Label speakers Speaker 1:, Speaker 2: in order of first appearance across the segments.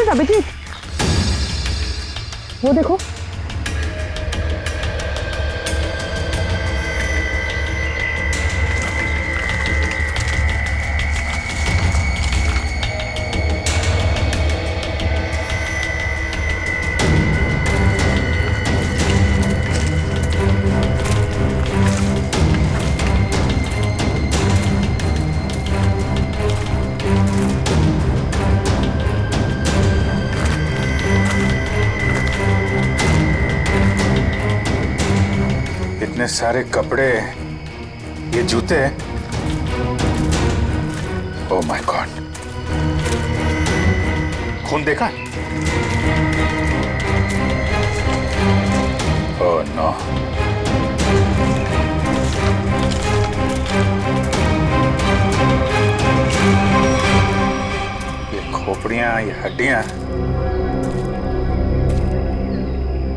Speaker 1: Minute Abhijit, वो देखो।
Speaker 2: इतने सारे कपड़े, ये जूते, ओह माय गॉड, खून देखा? Oh no. ये खोपड़ियां, ये हड्डियां,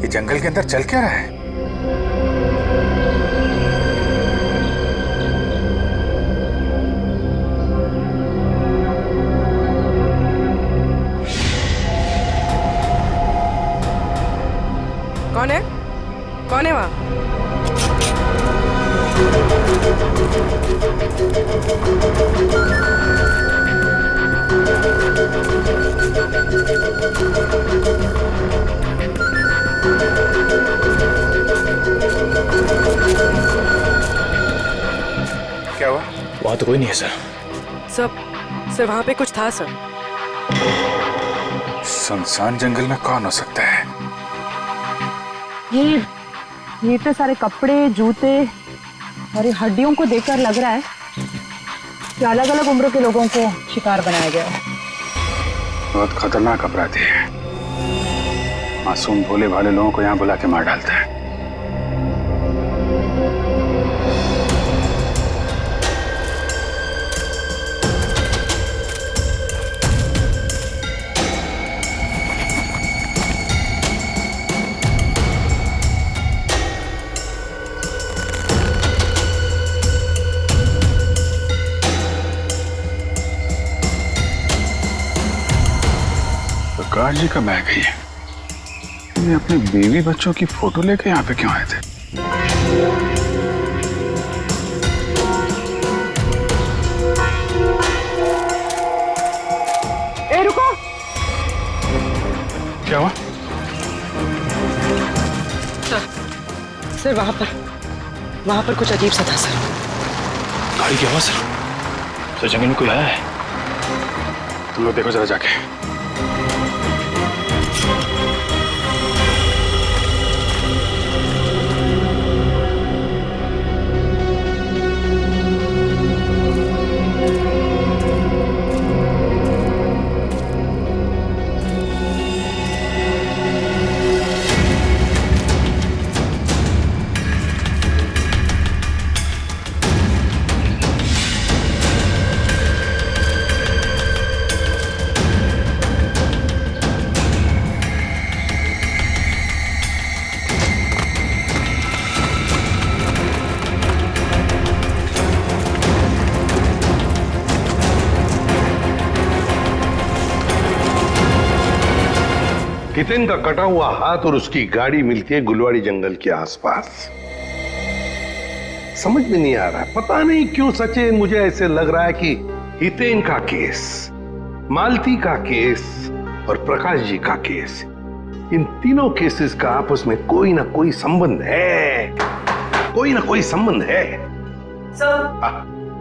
Speaker 2: ये जंगल के अंदर चल क्या रहा है?
Speaker 1: कौन है? कौन है वहां?
Speaker 2: क्या हुआ?
Speaker 3: वहां तो कोई नहीं है सर।
Speaker 1: सर वहां पे कुछ था सर।
Speaker 2: सुनसान जंगल में कौन हो सकता है?
Speaker 1: ये इतने सारे कपड़े, जूते और ये हड्डियों को देखकर लग रहा है कि अलग अलग उम्र के लोगों को शिकार बनाया गया है।
Speaker 2: बहुत खतरनाक अपराधी है। मासूम भोले भाले लोगों को यहाँ बुला के मार डालता है। प्रकाश जी का बैग है ये अपने बीवी बच्चों की फोटो लेके यहाँ पे क्यों आए थे?
Speaker 1: ए रुको!
Speaker 2: क्या हुआ?
Speaker 1: सर वहां पर कुछ अजीब सा था सर।
Speaker 3: गाड़ी क्या हुआ सर? सर जंगल में कोई आया है?
Speaker 2: तुम लोग देखो जरा जाके।
Speaker 4: हितेन का कटा हुआ हाथ और उसकी गाड़ी मिलती है गुलवाड़ी जंगल के आसपास। समझ में नहीं आ रहा, पता नहीं क्यों सचिन, मुझे ऐसे लग रहा है कि हितेन का केस, मालती का केस और प्रकाश जी का केस, इन तीनों केसेस का आपस में कोई ना कोई संबंध है, कोई ना कोई संबंध है।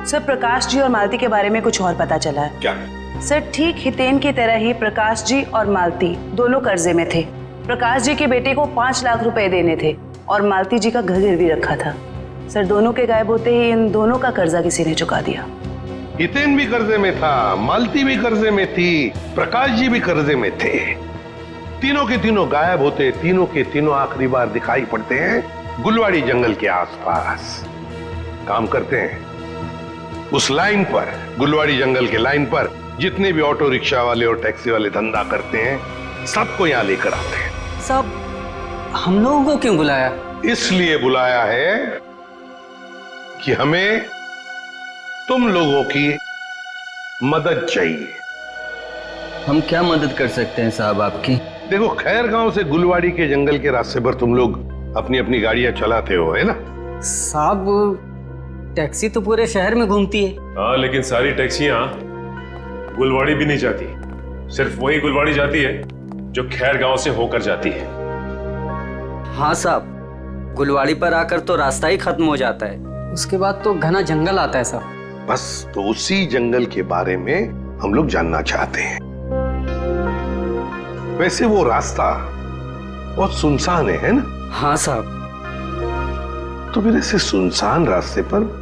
Speaker 5: सर प्रकाश जी और मालती के बारे में कुछ और पता चला है।
Speaker 4: क्या?
Speaker 5: सर ठीक हितेन की तरह ही प्रकाश जी और मालती दोनों कर्जे में थे। प्रकाश जी के बेटे को 5 लाख रुपए देने थे और मालती जी का घर गिरवी रखा था। सर दोनों के गायब होते ही इन दोनों का कर्जा किसी ने चुका दिया।
Speaker 4: हितेन भी कर्जे में था, मालती भी कर्जे में थी, प्रकाश जी भी कर्जे में थे। तीनों के तीनों गायब होते, तीनों के तीनों आखिरी बार दिखाई पड़ते हैं गुलवाड़ी जंगल के आसपास। काम करते हैं उस लाइन पर, गुलवाड़ी जंगल के लाइन पर जितने भी ऑटो रिक्शा वाले और टैक्सी वाले धंधा करते हैं, सबको यहां लेकर आते हैं।
Speaker 6: सब हम लोगों को क्यों बुलाया?
Speaker 4: इसलिए बुलाया है कि हमें तुम लोगों की मदद चाहिए।
Speaker 6: हम क्या मदद कर सकते हैं साहब आपकी?
Speaker 4: देखो, खैर गांव से गुलवाड़ी के जंगल के रास्ते पर तुम लोग अपनी अपनी गाड़ियां चलाते हो, है ना?
Speaker 6: साहब टैक्सी तो पूरे शहर में घूमती है।
Speaker 3: हाँ, लेकिन सारी टैक्सियां गुलवाड़ी भी नहीं जाती। सिर्फ वही गुलवाड़ी जाती है जो खैर गांव से होकर जाती है।
Speaker 6: हाँ साहब, गुलवाड़ी पर आकर तो रास्ता ही खत्म हो जाता है, उसके बाद तो घना जंगल आता है साहब।
Speaker 4: बस तो उसी जंगल के बारे में हम लोग जानना चाहते हैं। वैसे वो रास्ता बहुत सुनसान है ना?
Speaker 6: हाँ साहब।
Speaker 4: तो फिर ऐसे सुनसान रास्ते पर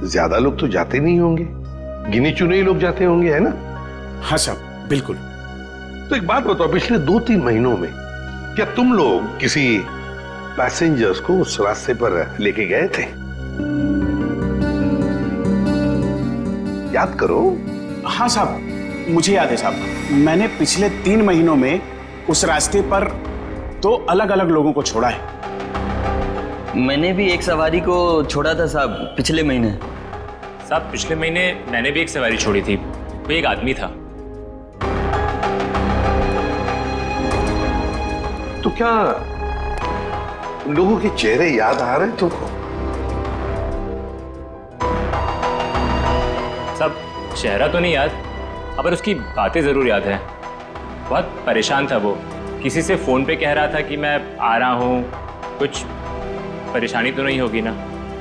Speaker 4: ज्यादा लोग तो जाते नहीं होंगे, गिने चुने ही लोग जाते होंगे, है ना?
Speaker 7: हाँ साहब, बिल्कुल।
Speaker 4: तो एक बात बताओ, पिछले 2-3 महीनों में क्या तुम लोग किसी पैसेंजर्स को उस रास्ते पर लेके गए थे? याद करो।
Speaker 7: हाँ साहब, मुझे याद है साहब। मैंने पिछले 3 महीनों में उस रास्ते पर 2 अलग अलग लोगों को छोड़ा है।
Speaker 6: मैंने भी एक सवारी को छोड़ा था साहब पिछले महीने।
Speaker 8: साहब पिछले महीने मैंने भी एक सवारी छोड़ी थी, वो एक आदमी था।
Speaker 4: तो क्या लोगों के चेहरे याद आ रहे हैं तुमको?
Speaker 8: साहब चेहरा तो नहीं याद, पर उसकी बातें जरूर याद है। बहुत परेशान था वो, किसी से फोन पे कह रहा था कि मैं आ रहा हूँ, कुछ परेशानी तो नहीं होगी ना?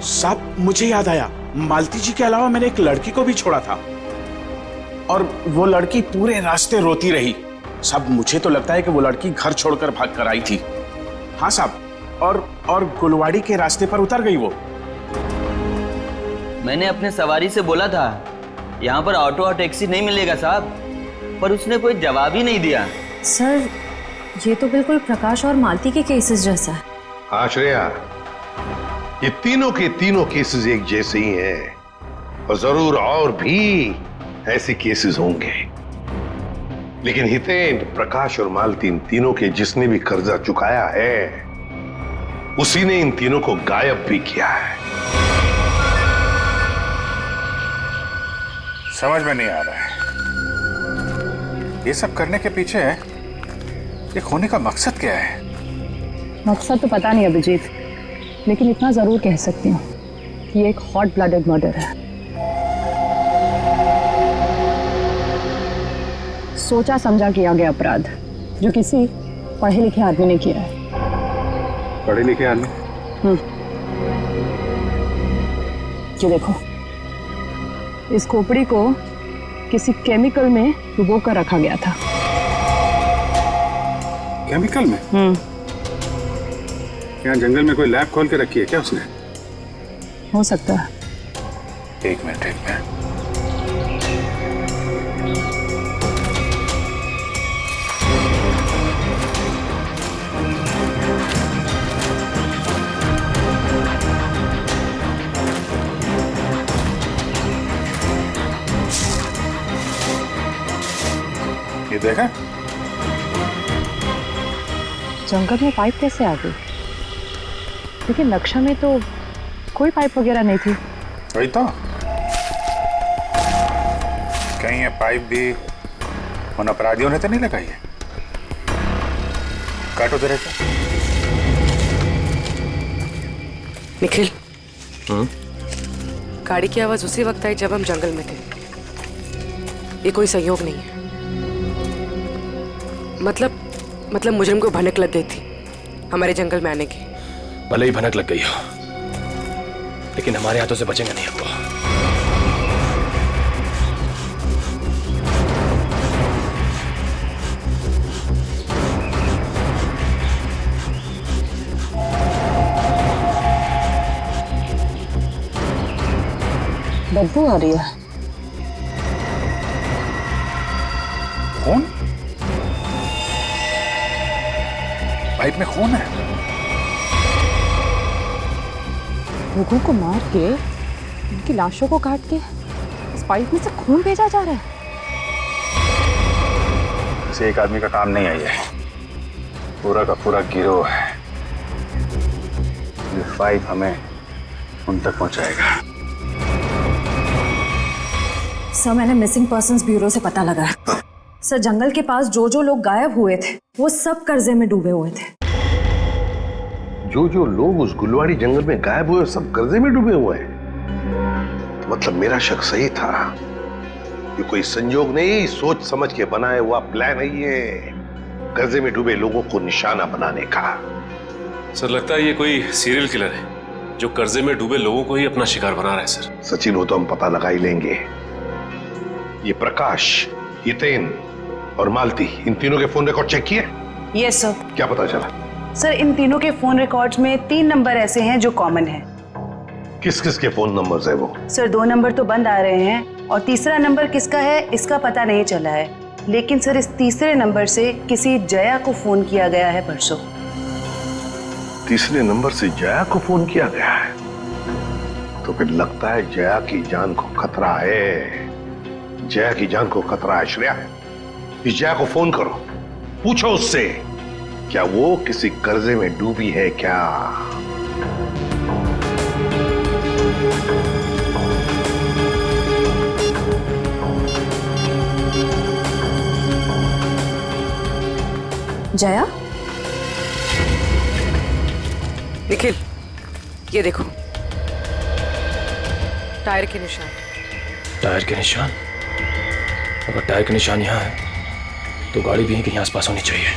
Speaker 7: साहब मुझे याद आया, मालती जी के अलावा मैंने एक लड़की को भी छोड़ा था और वो लड़की पूरे रास्ते रोती रही। साहब मुझे तो लगता है कि वो लड़की घर छोड़कर भाग कर आई थी। हाँ साहब, और गुलवाड़ी के रास्ते पर उतर गई वो।
Speaker 6: मैंने अपने सवारी से बोला था यहाँ पर ऑटो और टैक्सी नहीं मिलेगा साहब, पर उसने कोई जवाब ही नहीं दिया।
Speaker 9: सर ये तो बिल्कुल प्रकाश और मालती के केसेस जैसा है।
Speaker 4: हाँ श्रेया, ये तीनों के तीनों केसेस एक जैसे ही हैं और जरूर और भी ऐसे केसेस होंगे। लेकिन हितेन, प्रकाश और मालती, इन तीनों के जिसने भी कर्जा चुकाया है उसी ने इन तीनों को गायब भी किया है।
Speaker 2: समझ में नहीं आ रहा है ये सब करने के पीछे ये होने का मकसद क्या है?
Speaker 1: मकसद तो पता नहीं अभिजीत, लेकिन इतना जरूर कह सकती हूँ कि ये एक हॉट ब्लडेड मर्डर है। सोचा समझा किया गया अपराध जो किसी पढ़े लिखे आदमी ने किया है।
Speaker 2: पढ़े लिखे आदमी?
Speaker 1: ये देखो, इस खोपड़ी को किसी केमिकल में डुबो कर रखा गया था।
Speaker 2: केमिकल में? क्या जंगल में कोई लैब खोल के रखी है क्या उसने?
Speaker 1: हो सकता है।
Speaker 2: एक मिनट। ये देखा?
Speaker 1: जंगल में पाइप कैसे आ गई? लेकिन नक्शा में तो कोई पाइप वगैरह नहीं थी।
Speaker 2: वही तो, कहीं ये पाइप भी उन अपराधियों ने तो नहीं लगाई है? काटो जरा सा।
Speaker 10: निखिल, गाड़ी की आवाज उसी वक्त आई जब हम जंगल में थे। ये कोई संयोग नहीं है। मतलब मुजरिम को भनक लग गई थी हमारे जंगल में आने की।
Speaker 3: भले ही भनक लग गई हो, लेकिन हमारे हाथों से बचेंगे नहीं हमको।
Speaker 1: बदबू आ रही है।
Speaker 2: खून? पाइप में खून है।
Speaker 1: लोगों को मार के, उनकी लाशों को काट के इस पाइप में से खून भेजा जा रहा है।
Speaker 2: इसे एक आदमी का काम नहीं है, ये पूरा का पूरा गिरोह है। ये पाइप हमें उन तक पहुंचाएगा।
Speaker 9: सर मैंने मिसिंग पर्सन्स ब्यूरो से पता लगा। सर जंगल के पास जो जो लोग गायब हुए थे वो सब कर्जे में डूबे हुए थे।
Speaker 4: जो जो लोग उस गुलवाड़ी जंगल में गायब हुए सब कर्जे में डूबे हुए हैं। तो मतलब मेरा शक सही था। ये कोई संजोग नहीं, सोच समझ के बनाया हुआ प्लान है ये, कर्जे में डूबे लोगों को निशाना बनाने का।
Speaker 3: सर लगता है ये कोई सीरियल किलर है जो कर्जे में डूबे लोगों को ही अपना शिकार बना रहा है सर।
Speaker 4: सचिन, हो तो हम पता लगा ही लेंगे। ये प्रकाश, हितेन और मालती, इन तीनों के फोन रिकॉर्ड चेक किए?
Speaker 5: Yes sir.
Speaker 4: क्या पता चला?
Speaker 5: सर इन तीनों के फोन रिकॉर्ड्स में 3 नंबर ऐसे हैं जो कॉमन है।
Speaker 4: किस किस के फोन नंबर्स है वो?
Speaker 5: सर 2 नंबर तो बंद आ रहे हैं और तीसरा नंबर किसका है इसका पता नहीं चला है। लेकिन सर इस तीसरे नंबर से किसी जया को फोन किया गया है परसों।
Speaker 4: तीसरे नंबर से जया को फोन किया गया है? तो फिर लगता है जया की जान को खतरा है। जया की जान को खतरा है। श्रेया, इस जया को फोन करो, पूछो उससे क्या वो किसी कर्जे में डूबी है क्या।
Speaker 9: जया,
Speaker 10: निखिल ये देखो टायर के निशान।
Speaker 11: टायर के निशान? अगर टायर के निशान यहाँ है तो गाड़ी भी कहीं आसपास होनी चाहिए।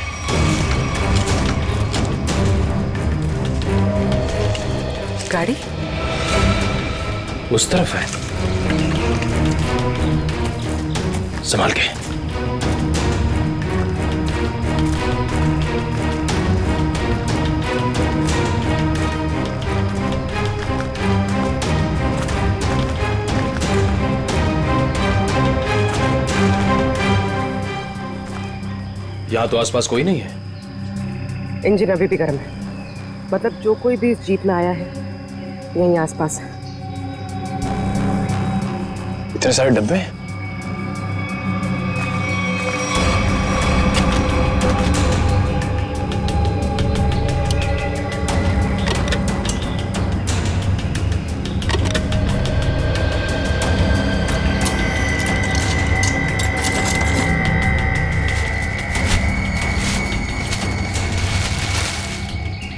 Speaker 10: गाड़ी
Speaker 11: उस तरफ है, संभाल के। यहाँ तो आसपास कोई नहीं है।
Speaker 10: इंजन अभी भी गर्म है, मतलब जो कोई भी इस जीप में आया है यहीं आसपास है।
Speaker 11: इतने सारे डब्बे हैं।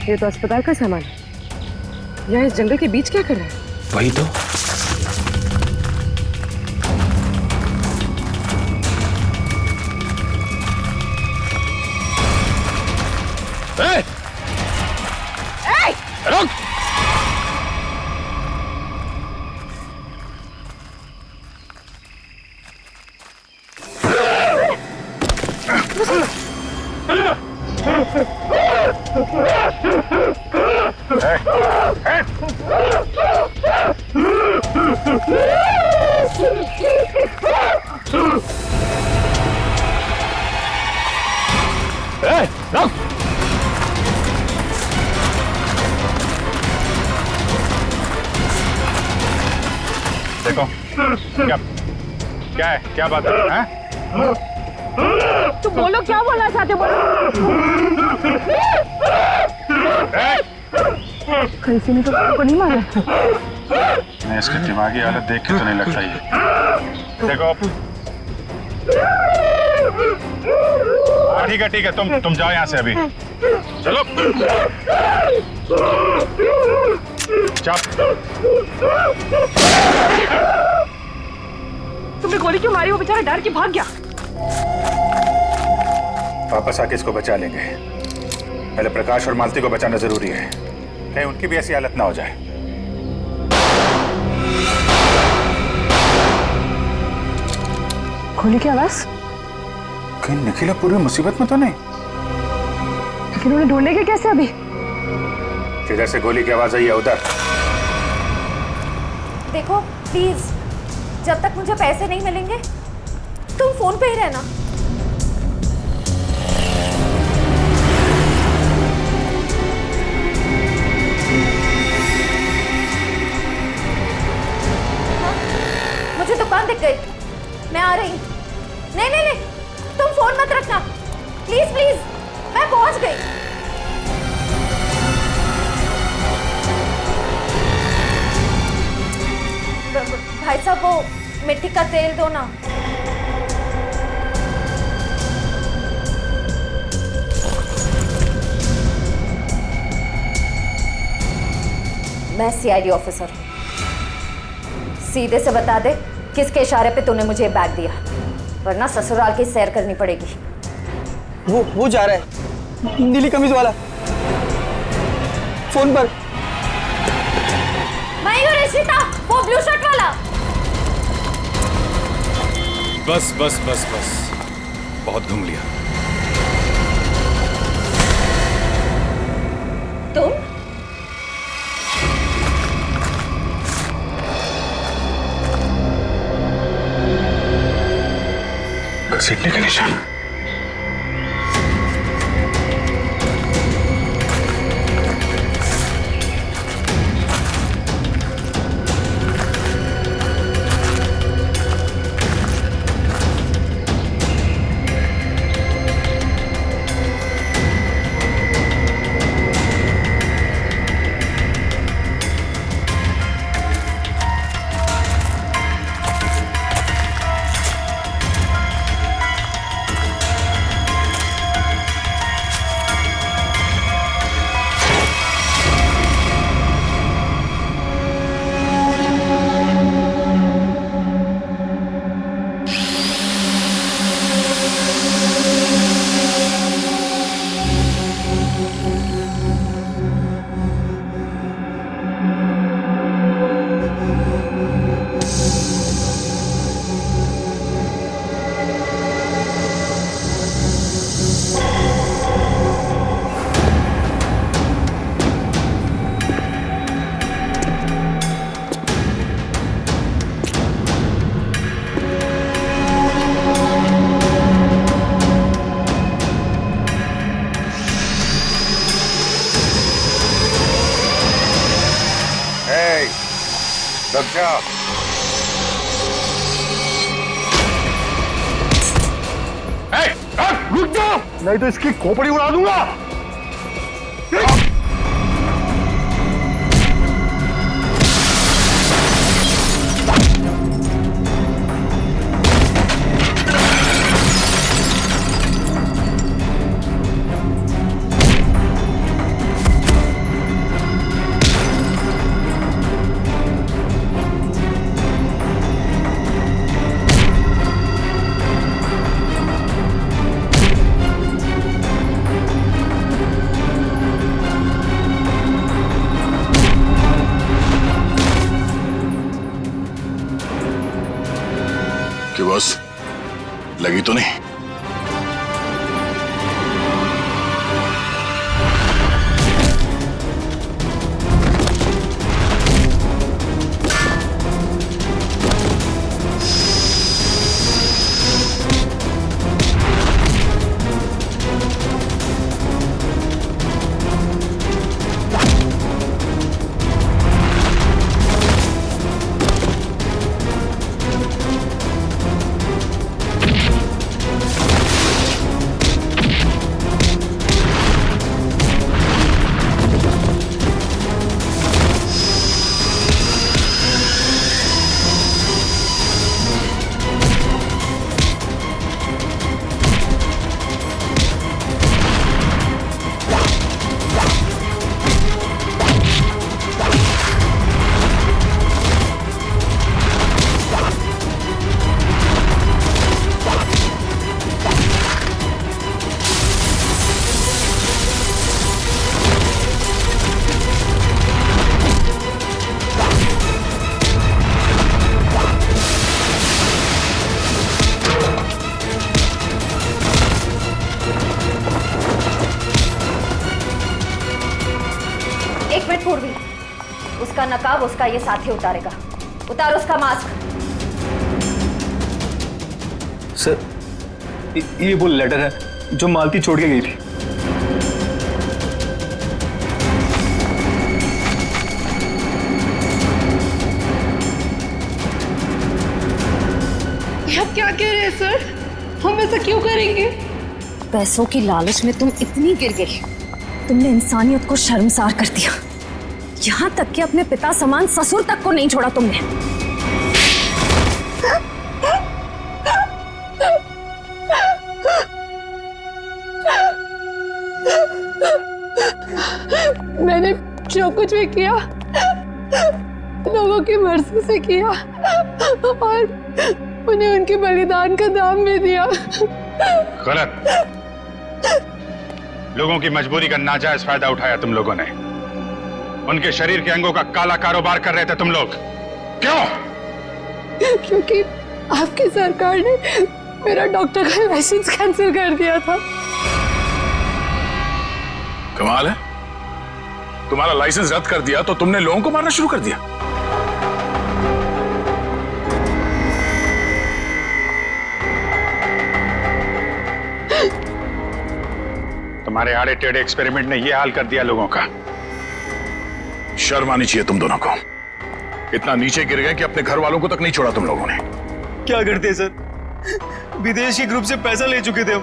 Speaker 10: ये तो अस्पताल का सामान है, यहाँ इस जंगल के बीच क्या कर रहा है?
Speaker 11: वही तो। रुक!
Speaker 2: देखो क्या है, क्या बात है?
Speaker 1: तुम बोलो, क्या बोलना चाहते बोलो। कैसे ने तो को नहीं मारा।
Speaker 2: मैं इसकी दिमागी हालत देख के तो नहीं लगता ये। देखो ठीक है तुम जाओ यहाँ से अभी। चलो
Speaker 1: तुमने गोली क्यों मारी? वो बेचारा डर के भाग गया।
Speaker 2: वापस आके इसको बचा लेंगे। पहले प्रकाश और मालती को बचाना जरूरी है, कहीं उनकी भी ऐसी हालत ना हो जाए।
Speaker 1: गोली की आवाज?
Speaker 2: कहीं निखिला पूरी मुसीबत में तो नहीं?
Speaker 1: लेकिन उन्हें ढूंढेंगे कैसे अभी?
Speaker 2: जिधर से गोली की आवाज आई है उधर।
Speaker 9: देखो प्लीज, जब तक मुझे पैसे नहीं मिलेंगे तुम फोन पे ही रहना। मुझे दुकान दिख गई, मैं आ रही। नहीं, तुम फोन मत रखना प्लीज प्लीज, मैं पहुंच गई। भाई साहब वो मिट्टी का तेल दो ना। मैं सीआईडी ऑफिसर हूँ। सीधे से बता दे किसके इशारे पे तूने मुझे बैग दिया, वरना ससुराल की सैर करनी पड़ेगी।
Speaker 6: वो जा रहा है, नीली कमीज वाला, फोन पर।
Speaker 9: मैं हूँ रिशिता, वो ब्लू शर्ट वाला।
Speaker 2: बस बस बस बस, बहुत घूम लिया।
Speaker 9: तुम
Speaker 2: घसीटने का निशान।
Speaker 4: क्या रुक जाओ, नहीं तो इसकी खोपड़ी उड़ा दूंगा।
Speaker 2: कि बॉस लगी तो नहीं?
Speaker 9: उसका नकाब उसका ये साथी उतारेगा। उतार उसका मास्क।
Speaker 6: सर ये वो लेटर है जो मालती छोड़ के गई थी।
Speaker 10: आप क्या कह रहे हैं सर? हम ऐसा क्यों करेंगे?
Speaker 9: पैसों की लालच में तुम इतनी गिर गई, तुमने इंसानियत को शर्मसार कर दिया। यहाँ तक कि अपने पिता समान ससुर तक को नहीं छोड़ा तुमने।
Speaker 10: मैंने जो कुछ भी किया
Speaker 12: की मर्जी से किया और उन्हें उनके बलिदान का दाम भी दिया।
Speaker 2: गलत। लोगों की मजबूरी का नाजायज फायदा उठाया तुम लोगों ने। उनके शरीर के अंगों का काला कारोबार कर रहे थे तुम लोग। क्यों?
Speaker 12: क्योंकि आपकी सरकार ने मेरा डॉक्टर का लाइसेंस कैंसिल कर दिया था।
Speaker 7: कमाल है, तुम्हारा लाइसेंस रद्द कर दिया तो तुमने लोगों को मारना शुरू कर दिया।
Speaker 2: तुम्हारे आड़े टेढ़े एक्सपेरिमेंट ने यह हाल कर दिया लोगों का।
Speaker 7: शर्म आनी चाहिए तुम दोनों को। इतना नीचे गिर गए कि अपने घर वालों को तक नहीं छोड़ा तुम लोगों ने।
Speaker 13: क्या करते सर, विदेशी ग्रुप से पैसा ले चुके थे हम,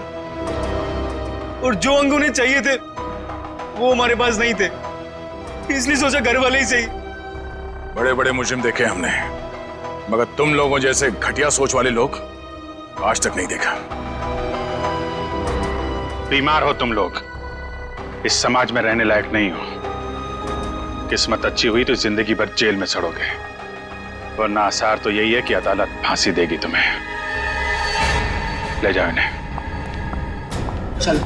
Speaker 13: और जो अंग उन्हें चाहिए थे वो हमारे पास नहीं थे, इसलिए सोचा घर वाले ही सही।
Speaker 7: बड़े बड़े मुजरिम देखे हमने, मगर तुम लोगों जैसे घटिया सोच वाले लोग आज तक नहीं देखा।
Speaker 2: बीमार हो तुम लोग, इस समाज में रहने लायक नहीं हो। किस्मत अच्छी हुई तो जिंदगी भर जेल में सड़ोगे, वरना आसार तो यही है कि अदालत फांसी देगी तुम्हें। ले जाओ इन्हें।
Speaker 13: चल।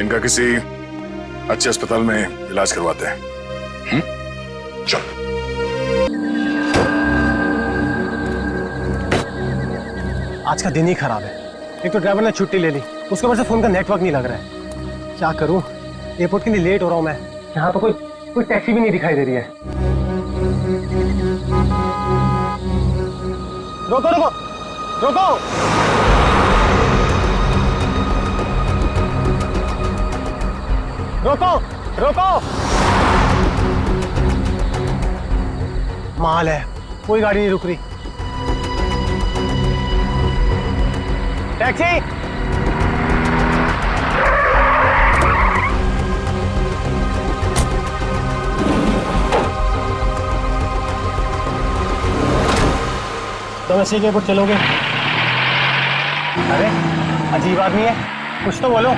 Speaker 7: इनका किसी अच्छे अस्पताल में इलाज करवाते हैं। चल।
Speaker 13: आज का दिन ही खराब है। एक तो ड्राइवर ने छुट्टी ले ली, उसके बाद से फोन का नेटवर्क नहीं लग रहा है। क्या करूं, एयरपोर्ट के लिए लेट हो रहा हूं मैं। यहाँ तो कोई टैक्सी भी नहीं दिखाई दे रही है। रोको रोको रोको। रोको रोको। माल है, कोई गाड़ी नहीं रुक रही। टैक्सी। तुम ऐसे के ऊपर चलोगे? अरे अजीब आदमी है, कुछ तो बोलो।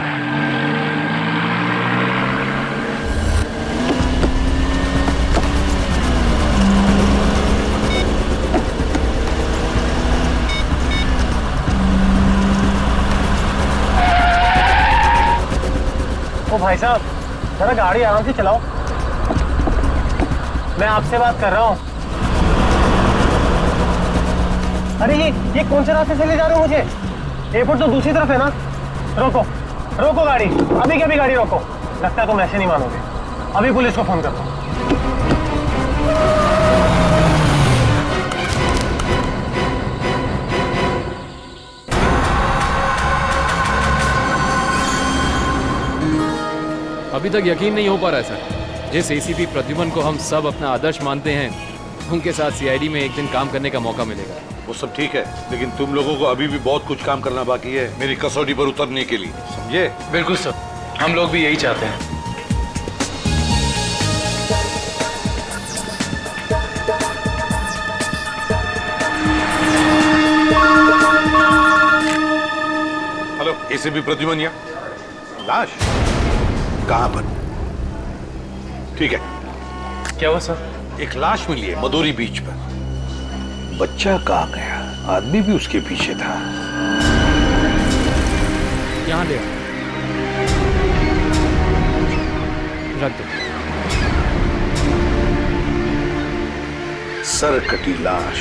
Speaker 13: ओ भाई साहब, जरा गाड़ी आराम से चलाओ, मैं आपसे बात कर रहा हूँ। अरे ये कौन से रास्ते से ले जा रहे हो मुझे? एयरपोर्ट तो दूसरी तरफ है ना। रोको रोको गाड़ी, अभी के अभी गाड़ी रोको। लगता है तुम ऐसे नहीं मानोगे, अभी पुलिस को फोन करता हूँ।
Speaker 11: अभी तक यकीन नहीं हो पा रहा है सर। जिस एसीपी प्रद्युमन को हम सब अपना आदर्श मानते हैं, उनके साथ सीआईडी में एक दिन काम करने का मौका मिलेगा।
Speaker 4: वो सब ठीक है, लेकिन तुम लोगों को अभी भी बहुत कुछ काम करना बाकी है मेरी कसौटी पर उतरने के लिए, समझे?
Speaker 11: बिल्कुल सर, हम लोग भी यही चाहते हैं।
Speaker 4: हेलो, एसीपी प्रद्युमन यहाँ। लाश कहाँ पर? ठीक है।
Speaker 11: क्या हुआ सर?
Speaker 4: एक लाश मिली है मदोरी बीच पर। बच्चा कहाँ गया? आदमी भी उसके पीछे था।
Speaker 11: यहाँ ले रख दो।
Speaker 4: सर कटी लाश,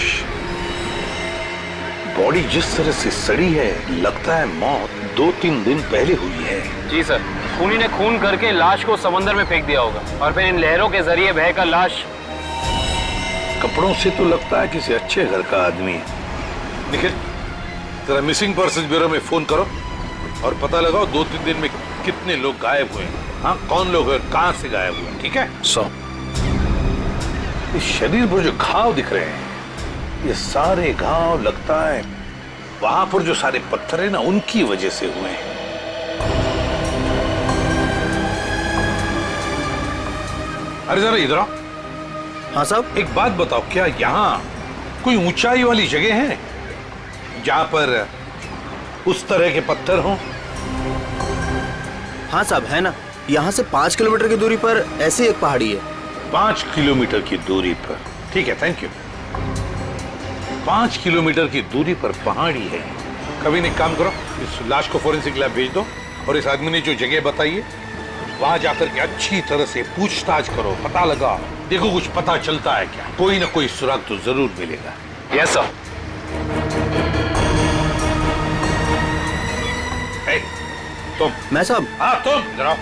Speaker 4: बॉडी जिस तरह से सड़ी है, लगता है मौत 2-3 दिन पहले हुई है।
Speaker 8: जी सर, खूनी ने खून करके लाश को समंदर में फेंक दिया होगा और फिर इन लहरों के जरिए बहकर लाश।
Speaker 4: कपड़ों से तो लगता है किसी अच्छे घर का आदमी है। निखिल, जरा मिसिंग पर्सन ब्यूरो में फोन करो और पता लगाओ 2-3 दिन में कितने लोग गायब हुए हैं। हाँ, कौन लोग हैं, कहां से गायब हुए, ठीक है? इस शरीर पर जो घाव दिख रहे हैं, ये सारे घाव लगता है वहां पर जो सारे पत्थर है ना, उनकी वजह से हुए हैं। अरे जरा इधर आओ।
Speaker 13: हाँ साहब।
Speaker 4: एक बात बताओ, क्या यहाँ कोई ऊंचाई वाली जगह है जहां पर उस तरह के पत्थर हों?
Speaker 13: हाँ साहब, है ना। यहाँ से 5 किलोमीटर की दूरी पर ऐसी एक पहाड़ी है।
Speaker 4: 5 किलोमीटर की दूरी पर? ठीक है, थैंक यू। 5 किलोमीटर की दूरी पर पहाड़ी है। कभी एक काम करो, इस लाश को फोरेंसिक लैब भेज दो और इस आदमी ने जो जगह बताई है वहां जाकर के अच्छी तरह से पूछताछ करो, पता लगाओ, देखो कुछ पता चलता है क्या। कोई ना कोई सुराग तो जरूर मिलेगा।
Speaker 13: Yes sir.
Speaker 4: तुम?
Speaker 13: मैं साहब?
Speaker 4: हाँ तुम, इधर आओ।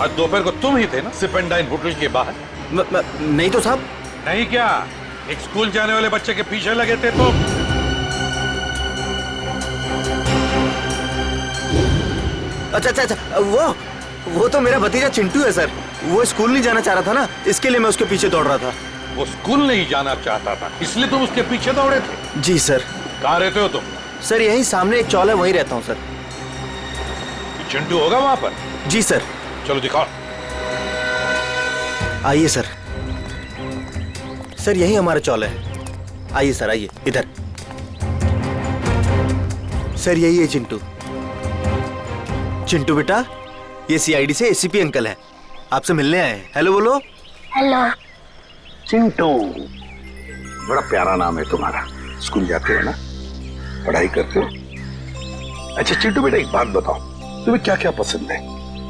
Speaker 4: आज दोपहर को तुम ही थे ना सिप एंड डाइन होटल के बाहर?
Speaker 13: नहीं तो साहब।
Speaker 4: नहीं क्या? एक स्कूल जाने वाले बच्चे के पीछे लगे थे तुम?
Speaker 13: अच्छा, वो तो मेरा भतीजा चिंटू है सर। वो स्कूल नहीं जाना चाह रहा था ना, इसके लिए मैं उसके पीछे दौड़ रहा था।
Speaker 4: वो स्कूल नहीं जाना चाहता था, इसलिए तुम उसके पीछे दौड़े थे?
Speaker 13: जी सर।
Speaker 4: कहाँ रहते हो तुम?
Speaker 13: सर यहीं सामने एक चौल है, वहीं रहता हूँ सर।
Speaker 4: चिंटू होगा वहां पर?
Speaker 13: जी सर।
Speaker 4: चलो दिखाओ।
Speaker 13: आइए सर। सर यही हमारा चौल है। आइए सर, आइए इधर। सर यही है चिंटू। चिंटू बेटा, ये सीआईडी से एसीपी अंकल हैं, आपसे मिलने आए हैं। हेलो बोलो।
Speaker 4: हेलो। चिंटू, बड़ा प्यारा नाम है तुम्हारा। स्कूल जाते हो ना, पढ़ाई करते हो? अच्छा चिंटू बेटा, एक बात बताओ, तुम्हें क्या क्या पसंद है?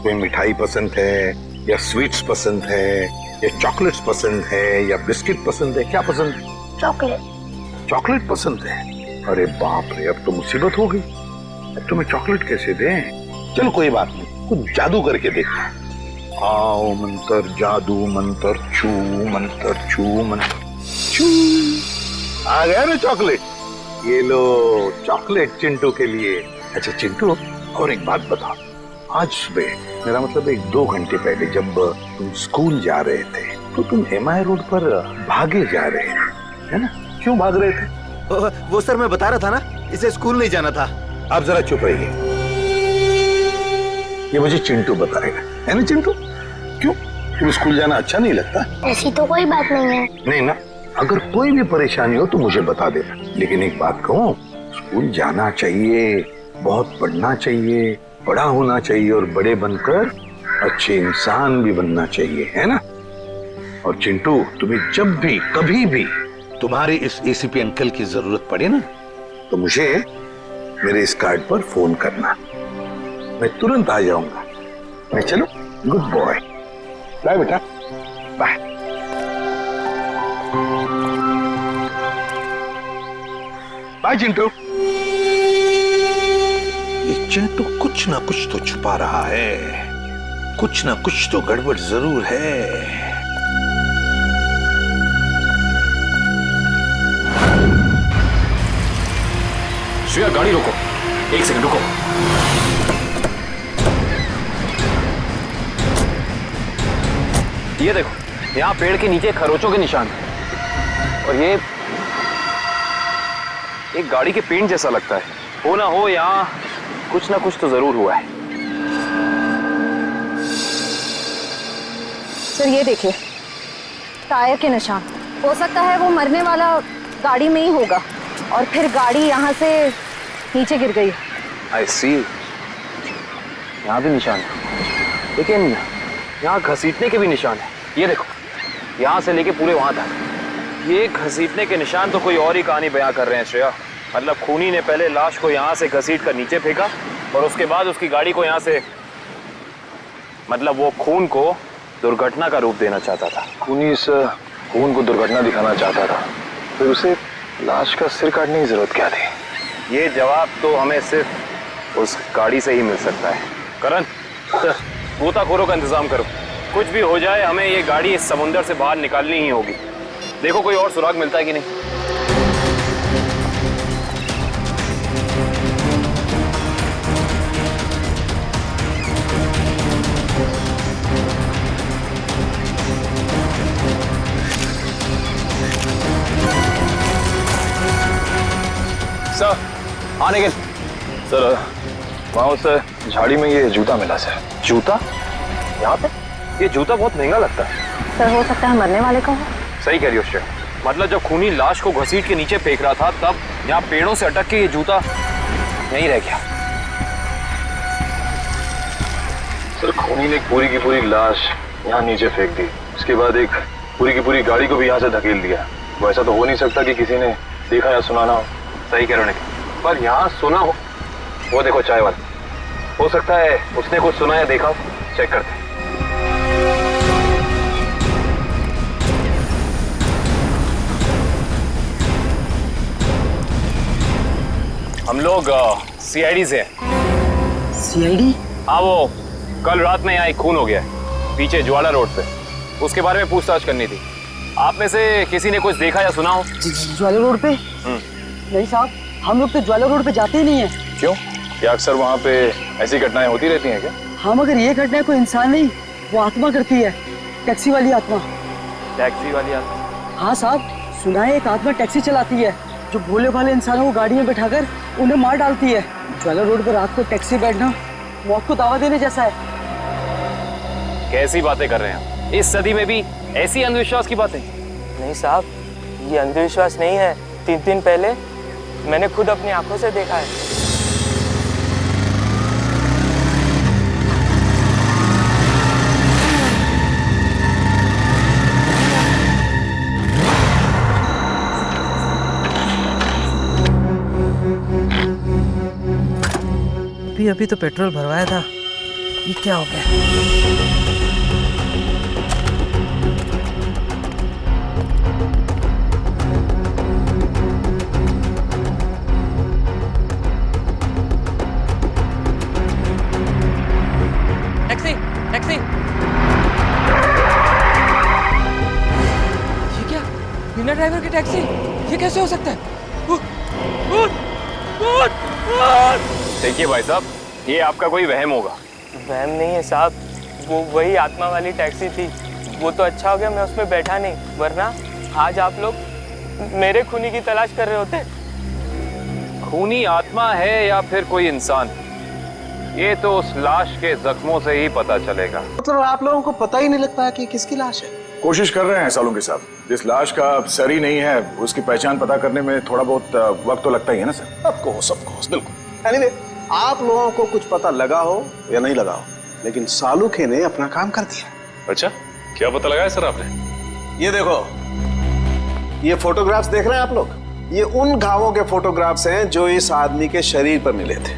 Speaker 4: कोई मिठाई पसंद है या स्वीट्स पसंद है या चॉकलेट्स पसंद है या बिस्किट पसंद है? क्या पसंद है?
Speaker 14: चॉकलेट।
Speaker 4: चॉकलेट पसंद है? अरे बाप रे, अब तो मुसीबत हो गई। अब तुम्हें चॉकलेट कैसे दें? चलो कोई बात नहीं, कुछ जादू करके देखते हैं। आओ मंत्र जादू मंत्र छू मंत्र छू मंत्र छू। आ गया ना चॉकलेट? ये लो चॉकलेट चिंटू के लिए। अच्छा चिंटू, और एक बात बताओ, आज सुबह, मेरा मतलब 1-2 घंटे पहले जब तुम स्कूल जा रहे थे तो तुम एमआई रोड पर भागे जा रहे थे, है ना? क्यों भाग रहे थे?
Speaker 13: वो सर मैं बता रहा था ना, इसे स्कूल नहीं जाना था।
Speaker 4: आप जरा चुप रहिए, ये मुझे चिंटू बताएगा, है ना चिंटू? क्यों, तुम्हें स्कूल जाना अच्छा नहीं लगता?
Speaker 14: ऐसी तो कोई बात नहीं है।
Speaker 4: नहीं ना? अगर कोई भी परेशानी हो तो मुझे बता देना। लेकिन एक बात कहूँ, स्कूल जाना चाहिए, बहुत पढ़ना चाहिए, बड़ा होना चाहिए और बड़े बनकर अच्छे इंसान भी बनना चाहिए, है ना? और चिंटू, तुम्हें जब भी कभी भी तुम्हारे इस एसीपी अंकल की जरूरत पड़े ना, तो मुझे मेरे इस कार्ड पर फोन करना, मैं तुरंत आ जाऊंगा। मैं चलूं? Good boy. बाय बेटा, बाय। बाय चिंटू। ये चिंटू कुछ ना कुछ तो छुपा रहा है, कुछ ना कुछ तो गड़बड़ जरूर है।
Speaker 11: श्रेया, गाड़ी रोको, 1 सेकंड रुको।
Speaker 15: ये देखो, यहाँ पेड़ के नीचे खरोचों के निशान है और ये एक गाड़ी के पेंट जैसा लगता है। हो ना हो यहाँ कुछ ना कुछ तो जरूर हुआ है।
Speaker 9: सर ये देखिए, टायर के निशान। हो सकता है वो मरने वाला गाड़ी में ही होगा और फिर गाड़ी यहाँ से नीचे गिर गई।
Speaker 15: आई सी, यहाँ भी निशान है, लेकिन यहाँ घसीटने के भी निशान है। ये देखो, यहाँ से लेके पूरे वहां तक ये घसीटने के निशान तो कोई और ही कहानी बयां कर रहे हैं श्रेया। मतलब खूनी ने पहले लाश को यहाँ से घसीट कर नीचे फेंका और उसके बाद उसकी गाड़ी को यहाँ से, मतलब वो खून को दुर्घटना का रूप देना चाहता था।
Speaker 16: खूनी इस खून को दुर्घटना दिखाना चाहता था, फिर उसे लाश का सिर काटने की जरूरत क्या थी?
Speaker 15: ये जवाब तो हमें सिर्फ उस गाड़ी से ही मिल सकता है। करण, गोताखोरों का इंतजाम करो। कुछ भी हो जाए, हमें ये गाड़ी इस समुंदर से बाहर निकालनी ही होगी। देखो कोई और सुराग मिलता है कि नहीं।
Speaker 16: सर, आने के सर, वहाँ उस झाड़ी में ये जूता मिला सर।
Speaker 15: जूता? यहाँ पे? ये जूता बहुत महंगा लगता है।
Speaker 9: सर हो सकता है मरने वाले का हो।
Speaker 15: सही कह रही हो श्रेया, मतलब जब खूनी लाश को घसीट के नीचे फेंक रहा था तब यहाँ पेड़ों से अटक के ये जूता नहीं रह गया।
Speaker 16: सर खूनी ने पूरी की पूरी लाश यहाँ नीचे फेंक दी, उसके बाद एक पूरी की पूरी गाड़ी को भी यहाँ से धकेल दिया। वैसा तो हो नहीं सकता कि किसी ने देखा या सुना ना हो।
Speaker 15: सही कह रहे हो,
Speaker 16: पर यहाँ सुना हो, वो देखो चाय वाला, हो सकता है उसने कुछ सुना या देखा हो। चेक करते हैं।
Speaker 15: हम लोग सीआईडी से हैं।
Speaker 6: सीआईडी?
Speaker 15: हाँ, वो कल रात में यहाँ एक खून हो गया है पीछे ज्वाला रोड पे, उसके बारे में पूछताछ करनी थी। आप में से किसी ने कुछ देखा या सुना हो?
Speaker 6: ज्वाला रोड पे? नहीं साहब, हम लोग तो ज्वाला रोड पे जाते ही नहीं है।
Speaker 16: क्यों? क्या अक्सर वहाँ पे ऐसी घटनाएं होती रहती हैं क्या?
Speaker 6: हाँ, मगर ये घटना कोई इंसान नहीं, वो आत्मा करती है, टैक्सी वाली आत्मा।
Speaker 15: टैक्सी वाली आत्मा?
Speaker 6: हाँ साहब, सुना है एक आत्मा टैक्सी चलाती है जो भोले भाले इंसानों को गाड़ी में बैठाकर उन्हें मार डालती है। ज्वाला रोड पर रात को टैक्सी बैठना मौत को दावा देने जैसा है।
Speaker 15: कैसी बातें कर रहे हैं? इस सदी में भी ऐसी अंधविश्वास की बातें?
Speaker 17: नहीं साहब, ये अंधविश्वास नहीं है। 3 दिन पहले मैंने खुद अपनी आंखों से देखा है।
Speaker 6: अभी तो पेट्रोल भरवाया था, ये क्या हो गया?
Speaker 17: Taxi, taxi. ये क्या? बिना ड्राइवर की टैक्सी? ये कैसे हो सकता है?
Speaker 15: देखिए भाई साहब, ये आपका कोई वहम होगा।
Speaker 17: वहम नहीं है साहब, वो वही आत्मा वाली टैक्सी थी। वो तो अच्छा हो गया मैं उसमें बैठा नहीं, वरना आज आप लोग मेरे खूनी की तलाश कर रहे होते।
Speaker 15: खूनी आत्मा है या फिर कोई इंसान, ये तो उस लाश के जख्मों से ही पता चलेगा।
Speaker 18: मतलब आप लोगों को पता ही नहीं लगता है कि किसकी लाश है?
Speaker 2: कोशिश कर रहे हैं सालुंके साहब, जिस लाश का सर ही नहीं है उसकी पहचान पता करने में थोड़ा बहुत वक्त तो लगता ही है ना सर।
Speaker 18: सबको बिल्कुल। एनीवे, आप लोगों को कुछ पता लगा हो या नहीं लगा हो, लेकिन सालुखे ने अपना काम कर दिया।
Speaker 3: अच्छा, क्या पता लगाया सर आपने?
Speaker 18: ये देखो, ये फोटोग्राफ्स देख रहे हैं आप लोग, ये उन घावों के फोटोग्राफ्स हैं जो इस आदमी के शरीर पर मिले थे,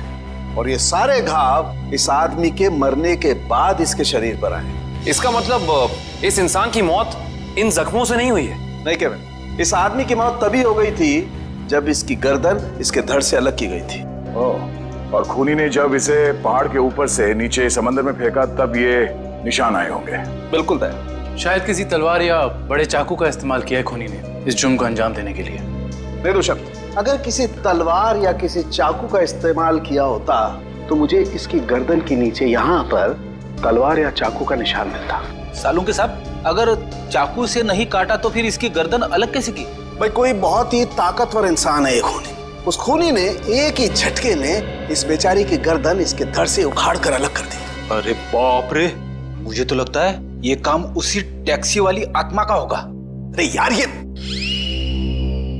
Speaker 18: और ये सारे घाव इस आदमी के मरने के बाद इसके शरीर पर आए।
Speaker 15: इसका मतलब इस इंसान की मौत इन जख्मों से नहीं हुई है?
Speaker 18: नहीं केविन, इस आदमी की मौत तभी हो गई थी जब इसकी गर्दन इसके धड़ से अलग की गई थी।
Speaker 2: और खूनी ने जब इसे पहाड़ के ऊपर से नीचे समंदर में फेंका तब ये निशान आए होंगे।
Speaker 18: बिल्कुल दया।
Speaker 13: शायद किसी तलवार या बड़े चाकू का इस्तेमाल किया है खूनी ने इस जुर्म को अंजाम देने के लिए।
Speaker 18: बेदुशक, अगर किसी तलवार या किसी चाकू का इस्तेमाल किया होता तो मुझे इसकी गर्दन के नीचे यहाँ पर तलवार या चाकू का निशान मिलता।
Speaker 13: सालुंके साहब, अगर चाकू से नहीं काटा तो फिर इसकी गर्दन अलग कैसे की?
Speaker 18: भाई, कोई बहुत ही ताकतवर इंसान है ये खूनी। उस खूनी ने एक ही झटके में इस बेचारी की गर्दन इसके धड़ से उखाड़ कर अलग कर दी।
Speaker 13: अरे बाप रे, मुझे तो लगता है ये काम उसी टैक्सी वाली आत्मा का होगा।
Speaker 18: अरे यार, ये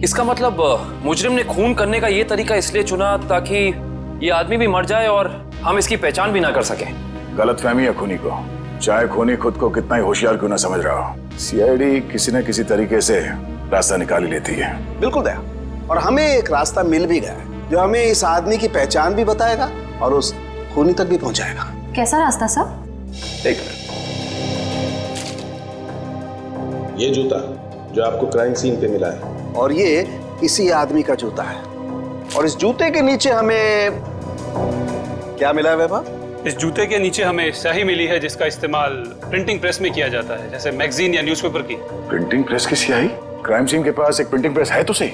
Speaker 15: इसका मतलब मुजरिम ने खून करने का ये तरीका इसलिए चुना ताकि ये आदमी भी मर जाए और हम इसकी पहचान भी ना कर सके।
Speaker 2: गलतफहमी है खूनी को, चाहे खूनी खुद को कितना ही होशियार क्यों ना समझ रहा हो, सीआईडी किसी न किसी तरीके से रास्ता निकाल ही लेती है।
Speaker 18: बिल्कुल दया, और हमें एक रास्ता मिल भी गया है जो हमें इस आदमी की पहचान भी बताएगा और उस खूनी तक भी पहुंचाएगा।
Speaker 9: कैसा रास्ता साहब?
Speaker 18: एक मिनट, ये जूता जो आपको क्राइम सीन पे मिला है और ये इसी आदमी का जूता है, और इस जूते के नीचे हमें क्या मिला है वैभव?
Speaker 19: इस जूते के नीचे हमें स्याही मिली है जिसका इस्तेमाल प्रिंटिंग प्रेस में किया जाता है, जैसे मैगजीन या न्यूज़पेपर की।
Speaker 2: प्रिंटिंग प्रेस की स्याही? क्राइम सीन के पास एक प्रिंटिंग प्रेस है तो सही,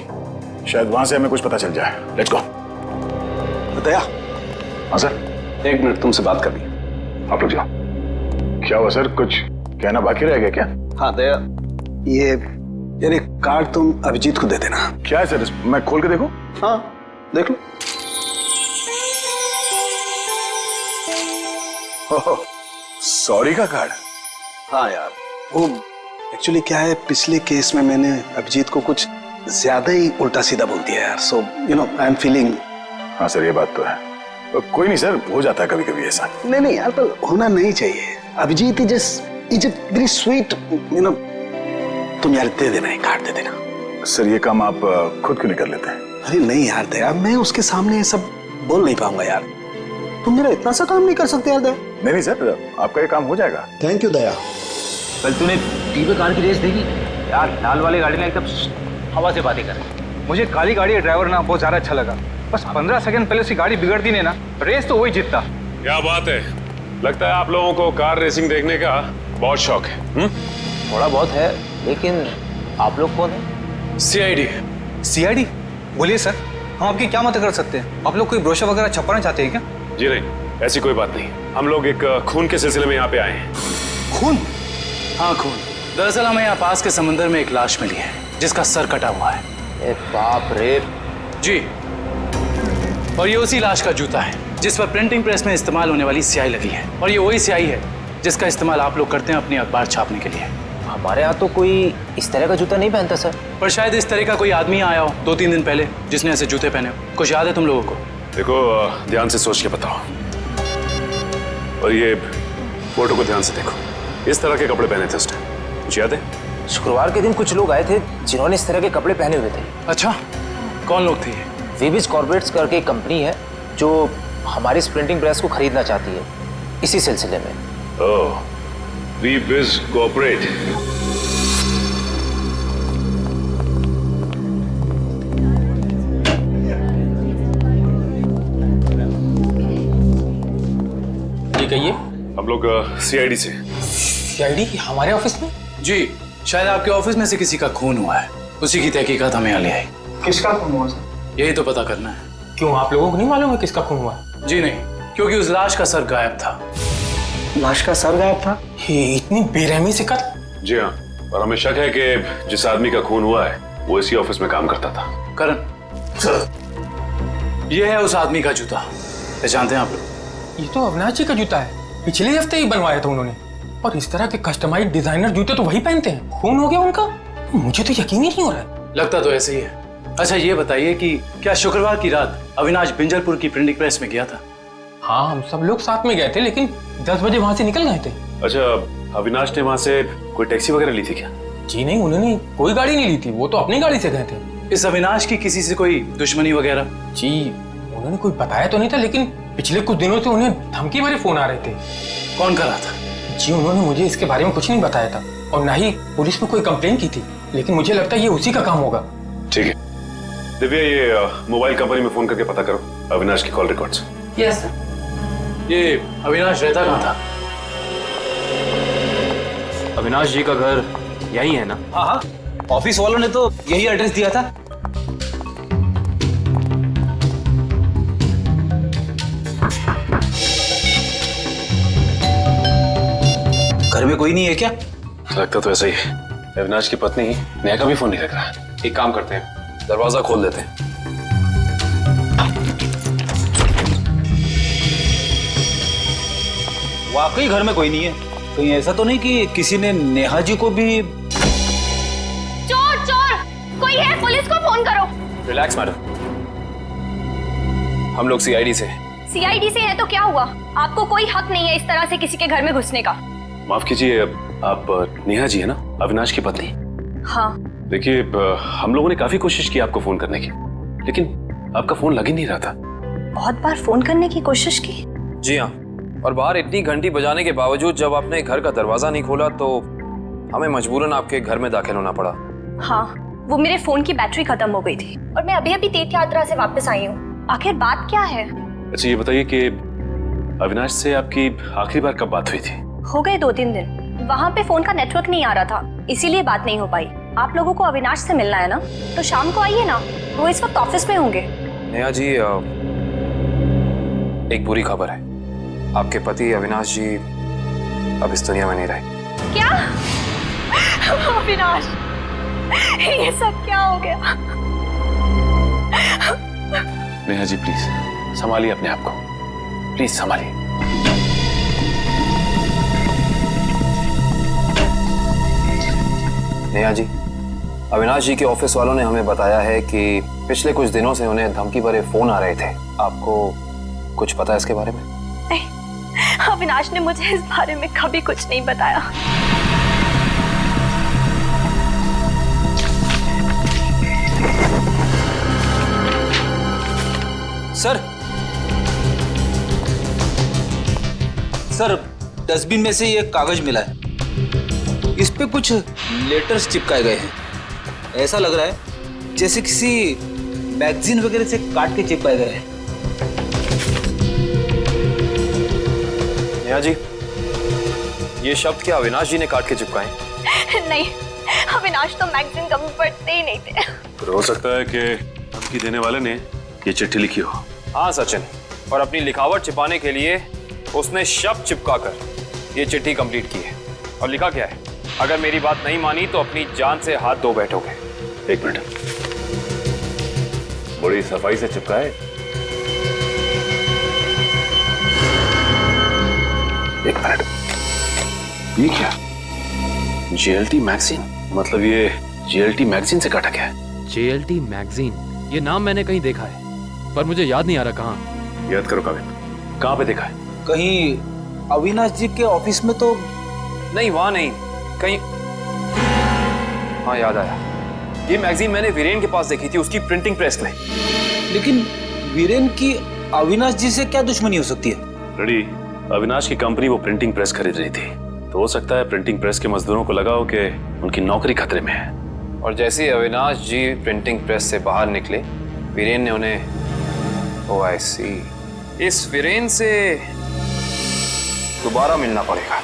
Speaker 2: शायद वहां से हमें कुछ पता चल जाए। Let's go.
Speaker 18: दया।
Speaker 2: हाँ सर।
Speaker 18: 1 मिनट तुमसे बात करनी है।
Speaker 2: आप लोग जाओ। क्या हुआ सर, कुछ कहना बाकी रह गया क्या?
Speaker 18: हाँ दया, ये यार कार्ड तुम अभिजीत को दे देना।
Speaker 2: क्या है सर, मैं खोल के देखूं?
Speaker 18: हाँ देख लो।
Speaker 2: सॉरी का कार्ड?
Speaker 18: हाँ यार, वो एक्चुअली क्या है, पिछले केस में मैंने अभिजीत को कुछ ज्यादा ही उल्टा सीधा बोल दिया यार। So you know I am feeling.
Speaker 2: हाँ सर, ये बात तो है। कोई नहीं सर, हो जाता है कभी कभी ऐसा।
Speaker 18: नहीं यार, पर होना नहीं चाहिए। Abhijeet is very sweet, you know. तुम यार दे देना, एक कार्ड दे देना।
Speaker 2: सर ये काम आप खुद क्यों नहीं कर लेते हैं?
Speaker 18: अरे नहीं यार दया, मैं उसके सामने ये सब बोल नहीं पाऊंगा यार। तुम मेरा इतना सा काम नहीं कर सकते यार दया।
Speaker 2: नहीं सर, आपका ये काम हो जाएगा।
Speaker 18: थैंक यू दया।
Speaker 15: कल तूने टीवी कार की रेस देखी यार? लाल वाली गाड़ी ने एकदम हवा से बातें कर।
Speaker 13: मुझे काली गाड़ी का ड्राइवर ना बहुत ज्यादा अच्छा लगा। बस 15 सेकंड पहले उसकी गाड़ी बिगड़ती नहीं ना, रेस तो वही जीतता।
Speaker 3: क्या बात है, लगता है आप लोगों को कार रेसिंग देखने का बहुत शौक है।
Speaker 15: थोड़ा बहुत है, लेकिन आप लोग कौन है?
Speaker 13: सीआईडी। सीआईडी? बोलिए सर, हम आपकी क्या मदद कर सकते हैं? आप लोग कोई ब्रोशर वगैरह छपवाना चाहते हैं क्या?
Speaker 3: जी नहीं, ऐसी कोई बात नहीं। हम लोग एक खून के सिलसिले में यहाँ पे आए हैं।
Speaker 13: खून?
Speaker 19: हाँ खून। दरअसल हमें यहाँ पास के समंदर में एक लाश मिली है जिसका सर कटा हुआ है।
Speaker 15: बाप रे।
Speaker 19: जी, और ये उसी लाश का जूता है जिस पर प्रिंटिंग प्रेस में इस्तेमाल होने वाली स्याही लगी है। और ये वही स्याही है जिसका इस्तेमाल आप लोग करते हैं अपनी अखबार छापने के लिए।
Speaker 15: हमारे यहाँ तो कोई इस तरह का जूता नहीं पहनता सर।
Speaker 19: पर शायद इस तरह का कोई आदमी आया हो 2-3 दिन पहले जिसने ऐसे जूते पहने हो। कुछ याद है तुम लोगों को?
Speaker 3: देखो, ध्यान से सोच के बताओ। और ये फोटो को ध्यान से देखो। इस तरह के कपड़े पहने थे उसने, कुछ याद है?
Speaker 15: शुक्रवार के दिन कुछ लोग आए थे जिन्होंने इस तरह के कपड़े पहने हुए थे।
Speaker 19: अच्छा, कौन लोग थे?
Speaker 15: वीबिज कॉर्पोरेट्स करके एक कंपनी है जो हमारी इस प्रिंटिंग प्रेस को खरीदना चाहती है, इसी सिलसिले में।
Speaker 3: ओह, वीबिज कॉर्पोरेट।
Speaker 13: ये कहिए।
Speaker 3: हम लोग सीआईडी से।
Speaker 13: सीआईडी हमारे ऑफिस में?
Speaker 19: जी, शायद आपके ऑफिस में से किसी का खून हुआ है, उसी की तहकीकात हमें यहाँ ले आई।
Speaker 13: किसका खून हुआ सर?
Speaker 19: यही तो पता करना है।
Speaker 13: क्यों, आप लोगों को नहीं मालूम है किसका खून हुआ?
Speaker 19: जी नहीं, क्योंकि उस लाश का सर गायब था।
Speaker 13: लाश का सर गायब था? ये इतनी बेरहमी से कत्ल?
Speaker 3: जी हाँ, और हमें शक है कि जिस आदमी का खून हुआ है वो इसी ऑफिस में काम करता था।
Speaker 19: करण सर, ये है उस आदमी का जूता, पहचानते हैं आप लोग?
Speaker 13: ये तो अविनाश जी का जूता है, पिछले हफ्ते ही बनवाया था उन्होंने। और इस तरह के कस्टमाइज्ड डिजाइनर जूते तो वही पहनते हैं। खून हो गया उनका? मुझे तो यकीन ही नहीं हो रहा है।
Speaker 19: लगता तो ऐसे ही है। अच्छा ये बताइए कि क्या शुक्रवार की रात अविनाश बिंजलपुर की प्रिंटिंग प्रेस में गया था?
Speaker 13: हाँ, हम सब लोग साथ में गए थे, लेकिन 10 बजे वहां से निकल गए थे।
Speaker 3: अच्छा, अविनाश ने वहां से कोई टैक्सी वगैरह ली थी क्या?
Speaker 13: जी नहीं, उन्होंने कोई गाड़ी नहीं ली थी, वो तो अपनी गाड़ी से गए थे।
Speaker 19: इस अविनाश की किसी से कोई दुश्मनी वगैरह?
Speaker 13: जी उन्होंने कोई बताया तो नहीं था, लेकिन पिछले कुछ दिनों से उन्हें धमकी भरे फोन आ रहे थे।
Speaker 19: कौन कर रहा था?
Speaker 13: जी उन्होंने मुझे इसके बारे में कुछ नहीं बताया था, और ना ही पुलिस में कोई कंप्लेन की थी, लेकिन मुझे लगता है ये उसी का काम होगा।
Speaker 3: ठीक है दिव्या, ये मोबाइल कंपनी में फोन करके पता करो अविनाश की कॉल रिकॉर्ड्स।
Speaker 19: Yes sir. ये अविनाश रहता कहाँ था?
Speaker 15: अविनाश जी का घर यही है ना?
Speaker 13: हाँ हाँ, ऑफिस वालों ने तो यही एड्रेस दिया था। घर में कोई नहीं है क्या?
Speaker 3: लगता तो ऐसा ही है। अविनाश की पत्नी नेहा का भी फोन नहीं लग रहा। एक काम करते हैं, दरवाजा खोल देते हैं।
Speaker 13: वाकई घर में कोई नहीं है। कहीं ऐसा तो नहीं कि किसी ने नेहा जी को भी?
Speaker 9: चोर चोर कोई है, पुलिस को फोन करो।
Speaker 15: रिलैक्स मैडम, हम लोग सीआईडी से।
Speaker 9: सीआईडी से है तो क्या हुआ? आपको कोई हक नहीं है इस तरह से किसी के घर में घुसने का।
Speaker 3: माफ कीजिए, आप नेहा जी है ना, अविनाश की पत्नी?
Speaker 9: हाँ।
Speaker 3: देखिए, हम लोगों ने काफी कोशिश की आपको फोन करने की, लेकिन आपका फोन लग ही नहीं रहा था।
Speaker 9: बहुत बार फोन करने की कोशिश की?
Speaker 15: जी हाँ, और बाहर इतनी घंटी बजाने के बावजूद जब आपने घर का दरवाजा नहीं खोला तो हमें मजबूरन आपके घर में दाखिल होना पड़ा।
Speaker 9: हाँ, वो मेरे फोन की बैटरी खत्म हो गई थी और मैं अभी अभी तीर्थ यात्रा से वापस आई हूँ। आखिर बात क्या है?
Speaker 3: अच्छा ये बताइए कि अविनाश से आपकी आखिरी बार कब बात हुई थी?
Speaker 9: हो गए 2-3 दिन। वहाँ पे फोन का नेटवर्क नहीं आ रहा था, इसीलिए बात नहीं हो पाई। आप लोगों को अविनाश से मिलना है ना, तो शाम को आइए ना, वो इस वक्त ऑफिस में होंगे।
Speaker 15: नेहा जी, एक बुरी खबर है, आपके पति अविनाश जी अब इस दुनिया में नहीं रहे।
Speaker 9: क्या? अविनाश, ये सब क्या हो गया?
Speaker 3: नेहा जी प्लीज संभालिए अपने आप को, प्लीज संभालिए।
Speaker 15: नेहा जी, अविनाश जी के ऑफिस वालों ने हमें बताया है कि पिछले कुछ दिनों से उन्हें धमकी भरे फोन आ रहे थे। आपको कुछ पता है इसके बारे में?
Speaker 9: नहीं, अविनाश ने मुझे इस बारे में कभी कुछ नहीं बताया।
Speaker 20: सर, डस्टबिन में से ये कागज मिला है। इस पे कुछ लेटर्स चिपकाए गए हैं। ऐसा लग रहा है जैसे किसी मैगजीन वगैरह से काट के चिपकाए गए हैं।
Speaker 15: नेहा जी, ये शब्द क्या अविनाश जी ने काट के चिपकाए?
Speaker 9: नहीं, अविनाश तो मैगजीन कभी पढ़ते ही नहीं थे।
Speaker 3: तो हो सकता है कि धमकी देने वाले ने ये चिट्ठी लिखी हो।
Speaker 15: हाँ सचिन, और अपनी लिखावट छिपाने के लिए उसने शब्द चिपकाकर ये चिट्ठी कंप्लीट की है। और लिखा क्या है? अगर मेरी बात नहीं मानी तो अपनी जान से हाथ धो बैठोगे।
Speaker 3: एक मिनट, बड़ी सफाई से चिपका है। एक मिनट, ये क्या? JLT magazine? मतलब ये JLT मैगजीन से काटा गया है?
Speaker 11: JLT मैगजीन, ये नाम मैंने कहीं देखा है, पर मुझे याद नहीं आ रहा कहाँ।
Speaker 3: याद करो काविन, कहाँ पे देखा है?
Speaker 20: कहीं अविनाश जी के ऑफिस में तो
Speaker 15: नहीं, वहां नहीं, कहीं। हाँ, याद आया। ये मैगजीन मैंने वीरेन के पास देखी थी, उसकी प्रिंटिंग प्रेस में।
Speaker 20: लेकिन वीरेन की अविनाश जी से क्या दुश्मनी हो सकती है?
Speaker 3: रेडी, अविनाश की कंपनी वो प्रिंटिंग प्रेस खरीद रही थी, तो हो सकता है प्रिंटिंग प्रेस के मजदूरों को लगा हो कि उनकी नौकरी खतरे में है।
Speaker 15: और जैसे ही अविनाश जी प्रिंटिंग प्रेस से बाहर निकले, वीरेन ने उन्हें ओ आई सी, इस वीरेन से दोबारा मिलना पड़ेगा।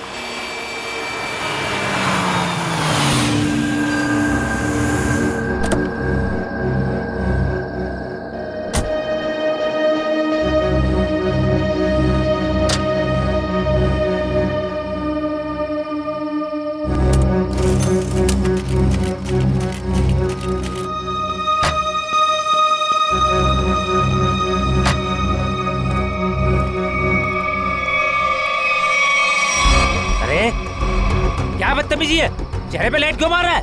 Speaker 21: क्या बदतमीजी है? चेहरे पे लाइट क्यों मार रहा है?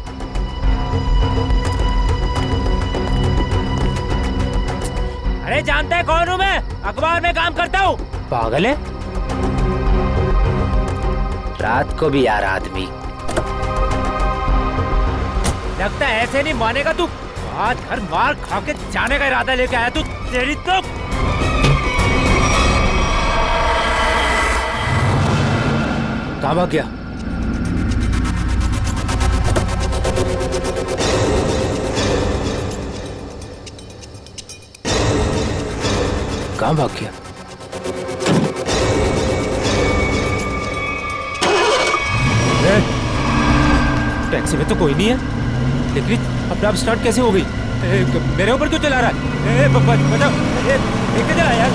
Speaker 21: अरे जानता है कौन हूँ मैं? अखबार में काम करता हूँ। पागल है? रात को भी यार आदमी। लगता है ऐसे नहीं मानेगा तू। आज घर मार खा के जाने का इरादा लेके आया तू। तेरी तो कहाँ भाग गया? कहाँ भाग गया? टैक्सी में तो कोई नहीं है, लेकिन अपने आप स्टार्ट कैसे हो गई? मेरे ऊपर क्यों चला रहा है? बचाओ, लेके चला यार।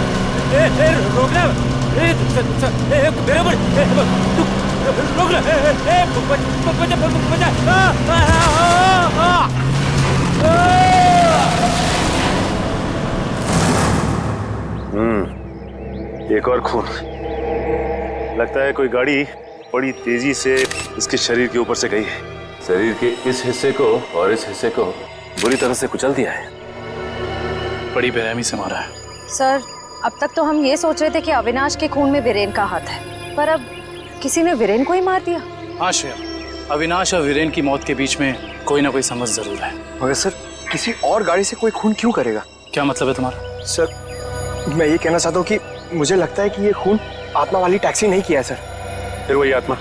Speaker 21: रोकना, मेरे ऊपर रोकना,
Speaker 3: एक और खून। लगता है कोई गाड़ी बड़ी तेजी से इसके शरीर के ऊपर से गई है। शरीर के इस हिस्से को और इस हिस्से को बुरी तरह से कुचल दिया है।
Speaker 19: बड़ी बेरहमी से मारा है।
Speaker 9: सर, अब तक तो हम ये सोच रहे थे कि अविनाश के खून में वीरेन का हाथ है, पर अब किसी ने वीरेन को ही मार दिया।
Speaker 19: हाँ श्रेया, अविनाश और वीरेन की मौत के बीच में कोई ना कोई समझ जरूर है।
Speaker 13: मगर सर, किसी और गाड़ी से कोई खून क्यों करेगा?
Speaker 19: क्या मतलब है तुम्हारा?
Speaker 13: सर, मैं ये कहना चाहता हूँ कि मुझे लगता है कि ये खून आत्मा वाली टैक्सी नहीं किया है सर।
Speaker 3: फिर वही आत्मा?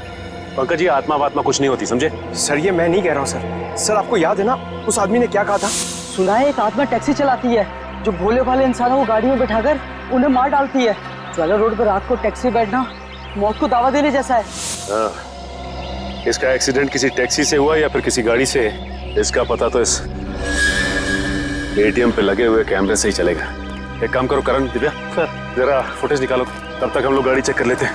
Speaker 3: पंकज जी, आत्मा वात्मा कुछ नहीं होती, समझे?
Speaker 13: सर, ये मैं नहीं कह रहा हूँ सर। सर, आपको याद है ना उस आदमी ने क्या कहा था?
Speaker 6: सुना है एक आत्मा टैक्सी चलाती है जो भोले भाले इंसानों को गाड़ी में बिठाकर उन्हें मार डालती है। ज्वाला रोड पर रात को टैक्सी बैठना मौत को दावा देने जैसा है।
Speaker 3: इसका एक्सीडेंट किसी टैक्सी से हुआ या फिर किसी गाड़ी से, इसका पता तो इस ATM पे लगे हुए कैमरे से ही चलेगा। एक काम करो करण, दिव्या, जरा फुटेज निकालो, तब तक हम लोग गाड़ी चेक कर लेते हैं।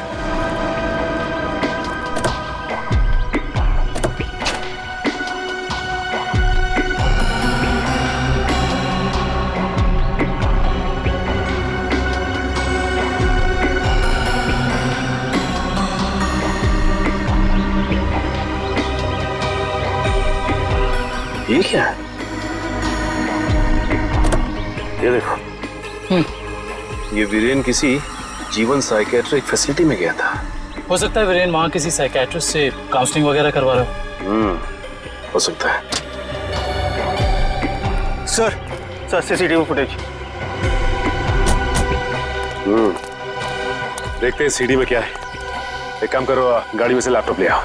Speaker 3: ये क्या है? ये देखो, ये वीरेन किसी जीवन साइकेट्रिक फैसिलिटी में गया था।
Speaker 19: हो सकता है वीरेन वहाँ किसी साइकेट्रिस्ट से काउंसलिंग वगैरह करवा रहा हो।
Speaker 3: हो सकता है।
Speaker 13: Sir CCTV footage.
Speaker 3: देखते हैं सीडी में क्या है। एक काम करो, गाड़ी में से लैपटॉप ले आओ।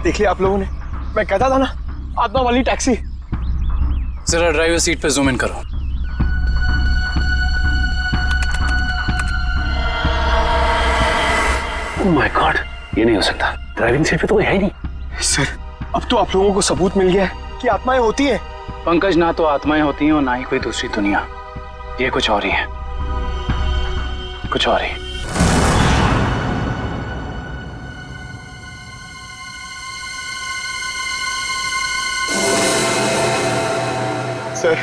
Speaker 13: देख लिया आप लोगों ने? मैं कहता था ना, आत्मा वाली टैक्सी।
Speaker 19: जरा ड्राइवर सीट पे जूम इन करो।
Speaker 3: ओह माय गॉड, ये नहीं हो सकता। ड्राइविंग सीट पे तो कोई है ही नहीं।
Speaker 13: सर, अब तो आप लोगों को सबूत मिल गया है कि आत्माएं होती हैं।
Speaker 19: पंकज, ना तो आत्माएं होती हैं और ना ही कोई दूसरी दुनिया। ये कुछ और ही है, कुछ और ही।
Speaker 13: सर,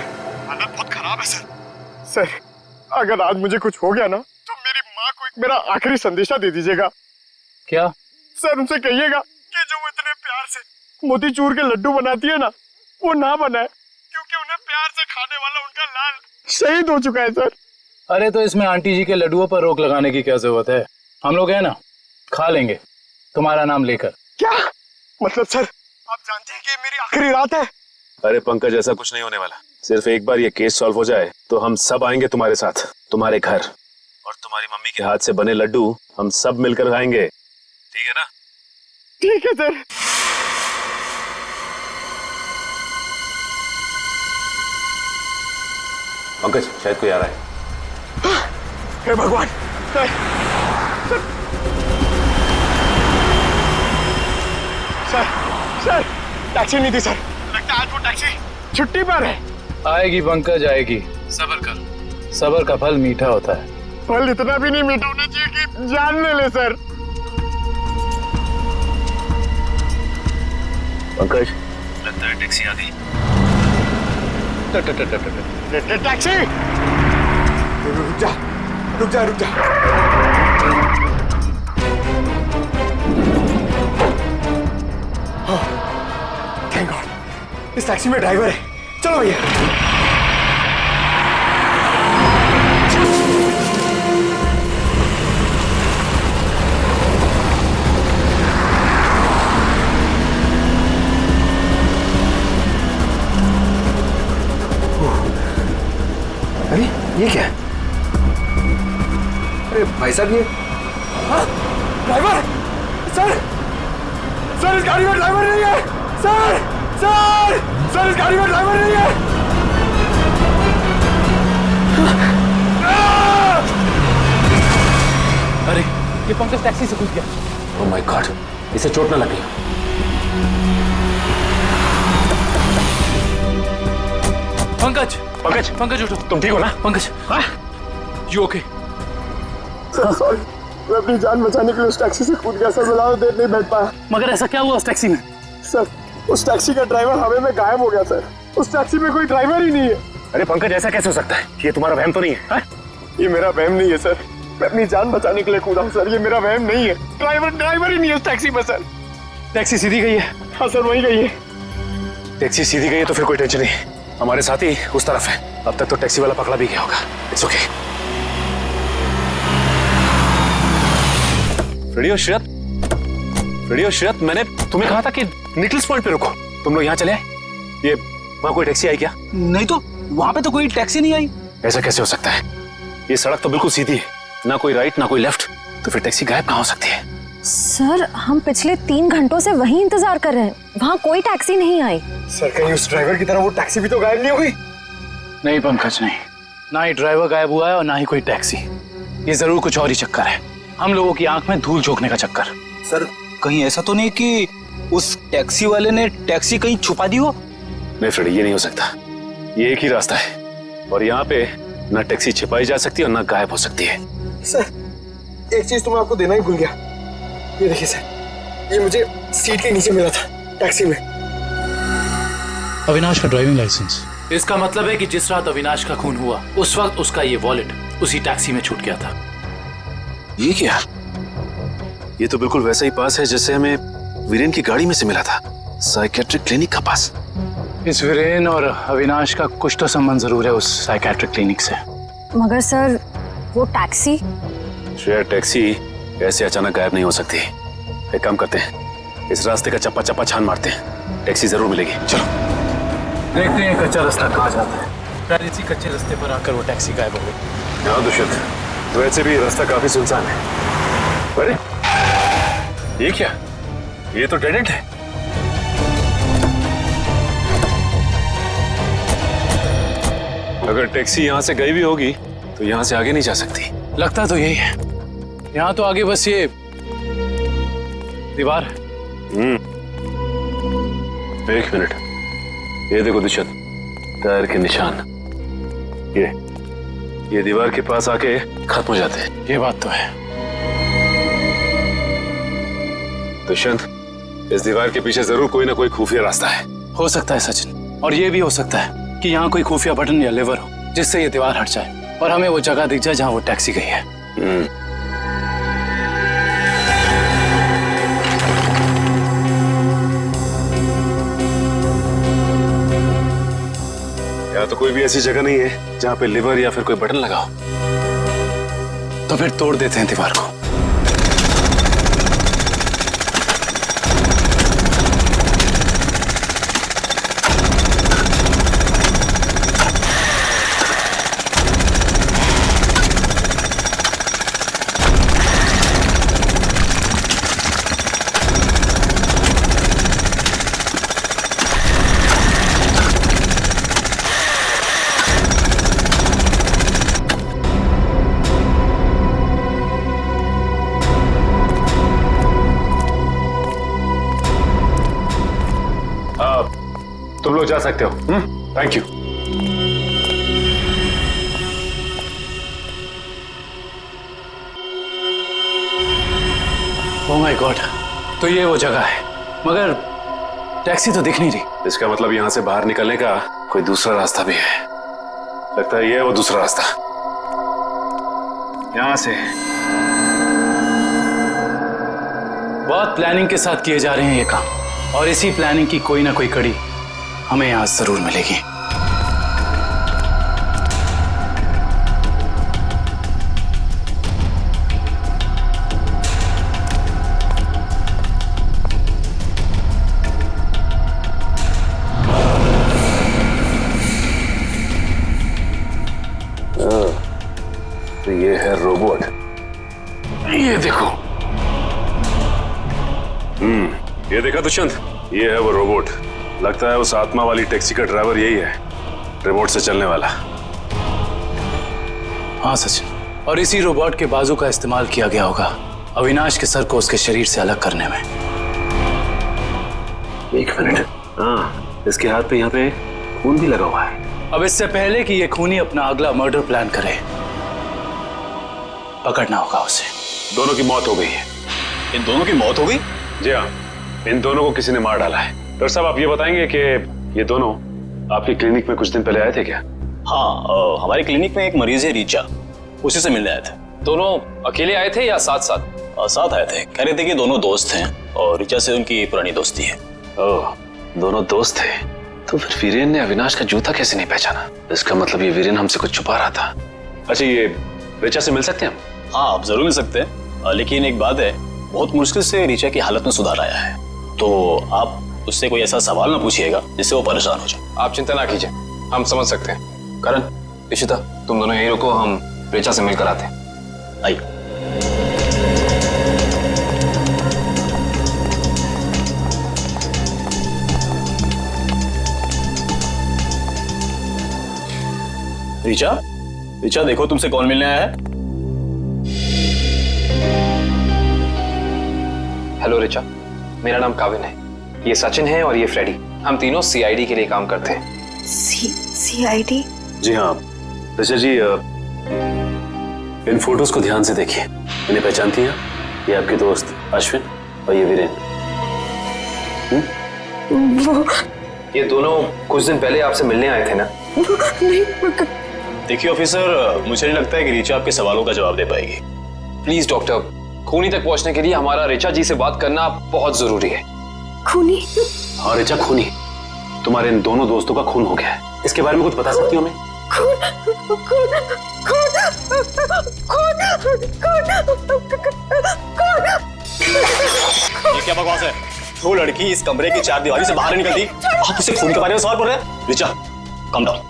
Speaker 13: हालत बहुत खराब है सर। सर, अगर आज मुझे कुछ हो गया ना, तो मेरी माँ को एक मेरा आखिरी संदेशा दे दीजिएगा।
Speaker 19: क्या?
Speaker 13: सर, उनसे कहिएगा कि जो वो इतने प्यार से मोतीचूर के लड्डू बनाती है ना, वो ना बनाए, क्योंकि उन्हें प्यार से खाने वाला उनका लाल शहीद हो चुका है सर।
Speaker 19: अरे तो इसमें आंटी जी के लड्डुओं पर रोक लगाने की क्या जरूरत है? हम लोग हैं ना, खा लेंगे तुम्हारा नाम लेकर।
Speaker 13: क्या मतलब सर, आप जानते हैं कि ये मेरी आखिरी रात है?
Speaker 3: अरे पंकज, ऐसा कुछ नहीं होने वाला। सिर्फ एक बार ये केस सॉल्व हो जाए तो हम सब आएंगे तुम्हारे साथ, तुम्हारे घर, और तुम्हारी मम्मी के हाथ से बने लड्डू हम सब मिलकर खाएंगे। ठीक है ना?
Speaker 13: ठीक है सर।
Speaker 3: पंकज, शायद कोई आ रहा है।
Speaker 13: हे भगवान, sir, sir, sir, sir, taxi नहीं थी सर। लगता है आज वो टैक्सी छुट्टी पर है।
Speaker 19: आएगी पंकज, आएगी। सब्र कर, सब्र का फल मीठा होता है।
Speaker 13: फल इतना भी नहीं मीठा होना चाहिए कि जान ले ले सर।
Speaker 3: पंकज, लगता है टैक्सी आ गई।
Speaker 13: टैक्सी! रुक जा, रुक जा, रुक जा। थैंक गॉड, इस टैक्सी में ड्राइवर है। चलो भैया। अरे ये क्या है? अरे भाई साहब, ये ड्राइवर! सर, सर, इस गाड़ी में ड्राइवर नहीं है। सर, सर, सर, इस गाड़ी में ड्राइवर नहीं है।
Speaker 19: अरे ये पंकज टैक्सी से घुस गया।
Speaker 3: ओह माय गॉड, इसे चोट ना लगी।
Speaker 19: पंकज,
Speaker 3: पंकज,
Speaker 19: पंकज उठो।
Speaker 3: तुम ठीक हो ना?
Speaker 19: Pankaj, you okay?
Speaker 13: Sir sorry, मैं अपनी जान बचाने के लिए उस टैक्सी से कूद गया सर। मैं ज्यादा देर नहीं बैठ पाया।
Speaker 19: मगर ऐसा क्या हुआ उस टैक्सी में?
Speaker 13: सर, उस टैक्सी का ड्राइवर हवा में गायब हो गया सर। उस टैक्सी में कोई ड्राइवर ही नहीं है।
Speaker 3: अरे पंकज, ऐसा कैसे हो सकता है? ये तुम्हारा वहम तो नहीं है?
Speaker 13: ये मेरा वहम नहीं है सर। मैं अपनी जान बचाने के लिए कूदा हूँ सर। ये मेरा वहम नहीं है। ड्राइवर ही नहीं है उस टैक्सी में सर।
Speaker 3: टैक्सी सीधी गई है?
Speaker 13: हाँ सर, वही गई है।
Speaker 3: टैक्सी सीधी गई है तो फिर कोई टेंशन नहीं। हमारे साथ ही उस तरफ है। अब तक तो टैक्सी वाला पकड़ा भी गया होगा। It's okay. रेडियो श्रेयत, मैंने तुम्हें कहा था कि निकल्स पॉइंट पे रुको। तुम लोग यहाँ चले आए? ये वहाँ कोई टैक्सी आई क्या?
Speaker 20: नहीं तो वहां पे तो कोई टैक्सी नहीं आई।
Speaker 3: ऐसा कैसे हो सकता है? ये सड़क तो बिल्कुल सीधी है, ना कोई राइट ना कोई लेफ्ट, तो फिर टैक्सी गायब कहाँ हो सकती है?
Speaker 9: सर हम पिछले 3 घंटों से वहीं इंतजार कर रहे हैं, वहाँ कोई टैक्सी नहीं आई।
Speaker 13: सर कहीं उस ड्राइवर की तरह वो टैक्सी भी तो गायब नहीं हो गई?
Speaker 19: नहीं पंकज नहीं, ना ही ड्राइवर गायब हुआ है और ना ही कोई टैक्सी। ये जरूर कुछ और ही चक्कर है, हम लोगों की आंख में धूल झोंकने का चक्कर।
Speaker 20: सर कहीं ऐसा तो नहीं कि उस टैक्सी वाले ने टैक्सी कहीं छुपा दी हो?
Speaker 3: नहीं फ्रेड, ये नहीं हो सकता। ये एक ही रास्ता है और यहाँ पे ना टैक्सी छिपाई जा सकती है और ना गायब हो सकती है।
Speaker 13: सर एक चीज तो मैं आपको देना ही भूल गया, ये देखिए सर, ये मुझे सीट के नीचे मिला था टैक्सी में।
Speaker 19: अविनाश का ड्राइविंग लाइसेंस। इसका मतलब है कि जिस रात अविनाश का खून हुआ उस वक्त उसका ये वॉलेट उसी टैक्सी में छूट गया था।
Speaker 3: ये क्या? ये तो बिल्कुल वैसा ही पास है जैसे हमें वीरेन की गाड़ी में से मिला था, साइकेट्रिक क्लिनिक का पास।
Speaker 19: इस वीरेन और अविनाश का कुछ तो संबंध जरूर है उस साइकेट्रिक क्लिनिक से।
Speaker 9: मगर सर वो टैक्सी?
Speaker 3: श्रेया, टैक्सी ऐसे अचानक गायब नहीं हो सकती। एक काम करते हैं, इस रास्ते का चप्पा चप्पा छान मारते हैं, टैक्सी जरूर मिलेगी। चलो
Speaker 19: देखते हैं कच्चा रास्ता कहाँ जाता है। शायद इसी कच्चे रास्ते पर आकर वो टैक्सी गायब हो गई।
Speaker 3: हाँ दुष्यंत, तो वैसे भी रास्ता काफी सुनसान है। अरे ये क्या? ये तो डेड एंड है। अगर टैक्सी यहाँ से गई भी होगी तो यहाँ से आगे नहीं जा सकती।
Speaker 19: लगता तो यही है, यहाँ तो आगे बस ये दीवार है।
Speaker 3: एक मिनट, ये देखो दुष्यंत, टायर के निशान। ये दीवार के पास आके खत्म हो जाते हैं।
Speaker 19: ये बात तो है।
Speaker 3: दुष्यंत, इस दीवार के पीछे जरूर कोई ना कोई खुफिया रास्ता है।
Speaker 19: हो सकता है सचिन, और ये भी हो सकता है कि यहाँ कोई खुफिया बटन या लेवर हो जिससे ये दीवार हट जाए और हमें वो जगह दिख जाए जहाँ वो टैक्सी गई है।
Speaker 3: यहाँ तो कोई भी ऐसी जगह नहीं है जहाँ पे लिवर या फिर कोई बटन लगा हो।
Speaker 19: तो फिर तोड़ देते हैं दीवार को।
Speaker 3: तुम लोग जा सकते हो। Thank you.
Speaker 19: Oh my God, तो ये वो जगह है, मगर टैक्सी तो दिख नहीं रही।
Speaker 3: इसका मतलब यहाँ से बाहर निकलने का कोई दूसरा रास्ता भी है। लगता है ये है वो दूसरा रास्ता। यहाँ से
Speaker 19: बहुत प्लानिंग के साथ किए जा रहे हैं ये काम, और इसी प्लानिंग की कोई ना कोई कड़ी हमें यहाँ जरूर मिलेगी।
Speaker 3: तो ये है रोबोट। ये देखो। ये देखा दुष्यंत, ये है वो रोबोट। लगता है उस आत्मा वाली टैक्सी का ड्राइवर यही है, रिमोट से चलने वाला।
Speaker 19: हाँ सचिन, और इसी रोबोट के बाजू का इस्तेमाल किया गया होगा अविनाश के सर को उसके शरीर से अलग करने में।
Speaker 3: एक मिनट, हाँ, इसके हाथ पे यहाँ पे खून भी लगा हुआ है।
Speaker 19: अब इससे पहले कि ये खूनी अपना अगला मर्डर प्लान करे, पकड़ना होगा उसे।
Speaker 3: दोनों की मौत हो गई है।
Speaker 15: इन दोनों की मौत हो गई?
Speaker 3: जी हाँ, इन दोनों को किसी ने मार डाला है। डॉक्टर साहब, आप ये बताएंगे कि ये दोनों आपकी क्लिनिक में कुछ दिन पहले आए थे क्या?
Speaker 15: हाँ, हमारी क्लिनिक में एक मरीज है रीचा, उसी से मिलने आए थे।
Speaker 8: दोनों अकेले आए थे या साथ साथ?
Speaker 15: साथ आए थे। कह रहे थे कि दोनों दोस्त हैं और रीचा से उनकी पुरानी दोस्ती है।
Speaker 3: ओह, दोनों दोस्त थे। तो फिर वीरेन ने अविनाश का जूता कैसे नहीं पहचाना? इसका मतलब ये वीरेन हमसे कुछ छुपा रहा था। अच्छा, ये रीचा से मिल सकते हैं हम?
Speaker 15: हाँ, आप जरूर मिल सकते हैं, लेकिन एक बात है, बहुत मुश्किल से रीचा की हालत में सुधार आया है, तो आप उससे कोई ऐसा सवाल ना पूछिएगा जिससे वो परेशान हो जाए।
Speaker 8: आप चिंता ना कीजिए, हम समझ सकते हैं।
Speaker 15: करण, इशिता, तुम दोनों यहीं रुको, हम ऋचा से मिलकर आते हैं। आइए।
Speaker 3: ऋचा, ऋचा देखो तुमसे कौन मिलने आया है।
Speaker 15: हेलो ऋचा, मेरा नाम काविन है, ये सचिन है और ये फ्रेडी। हम तीनों सीआईडी के लिए काम करते हैं।
Speaker 12: सीआईडी?
Speaker 3: जी हाँ ऋचा जी, इन फोटोज को ध्यान से देखिए। इन्हें पहचानती हैं? ये आपके दोस्त अश्विन और ये वीरेन।
Speaker 12: वो
Speaker 15: ये दोनों कुछ दिन पहले आपसे मिलने आए थे ना?
Speaker 12: नहीं।
Speaker 3: देखिए ऑफिसर, मुझे नहीं लगता है कि ऋचा आपके सवालों का जवाब दे पाएगी।
Speaker 15: प्लीज डॉक्टर, खूनी तक पहुंचने के लिए हमारा ऋचा जी से बात करना बहुत जरूरी है।
Speaker 12: खूनी?
Speaker 3: हाँ ऋचा, खूनी। तुम्हारे इन दोनों दोस्तों का खून हो गया है। इसके बारे में कुछ बता सकती हो हमें? ये क्या बकवास है? वो लड़की इस कमरे की चार दीवारी से बाहर निकलती, आप उसे खून के बारे में सवाल कर रहे हैं? Richa, come down.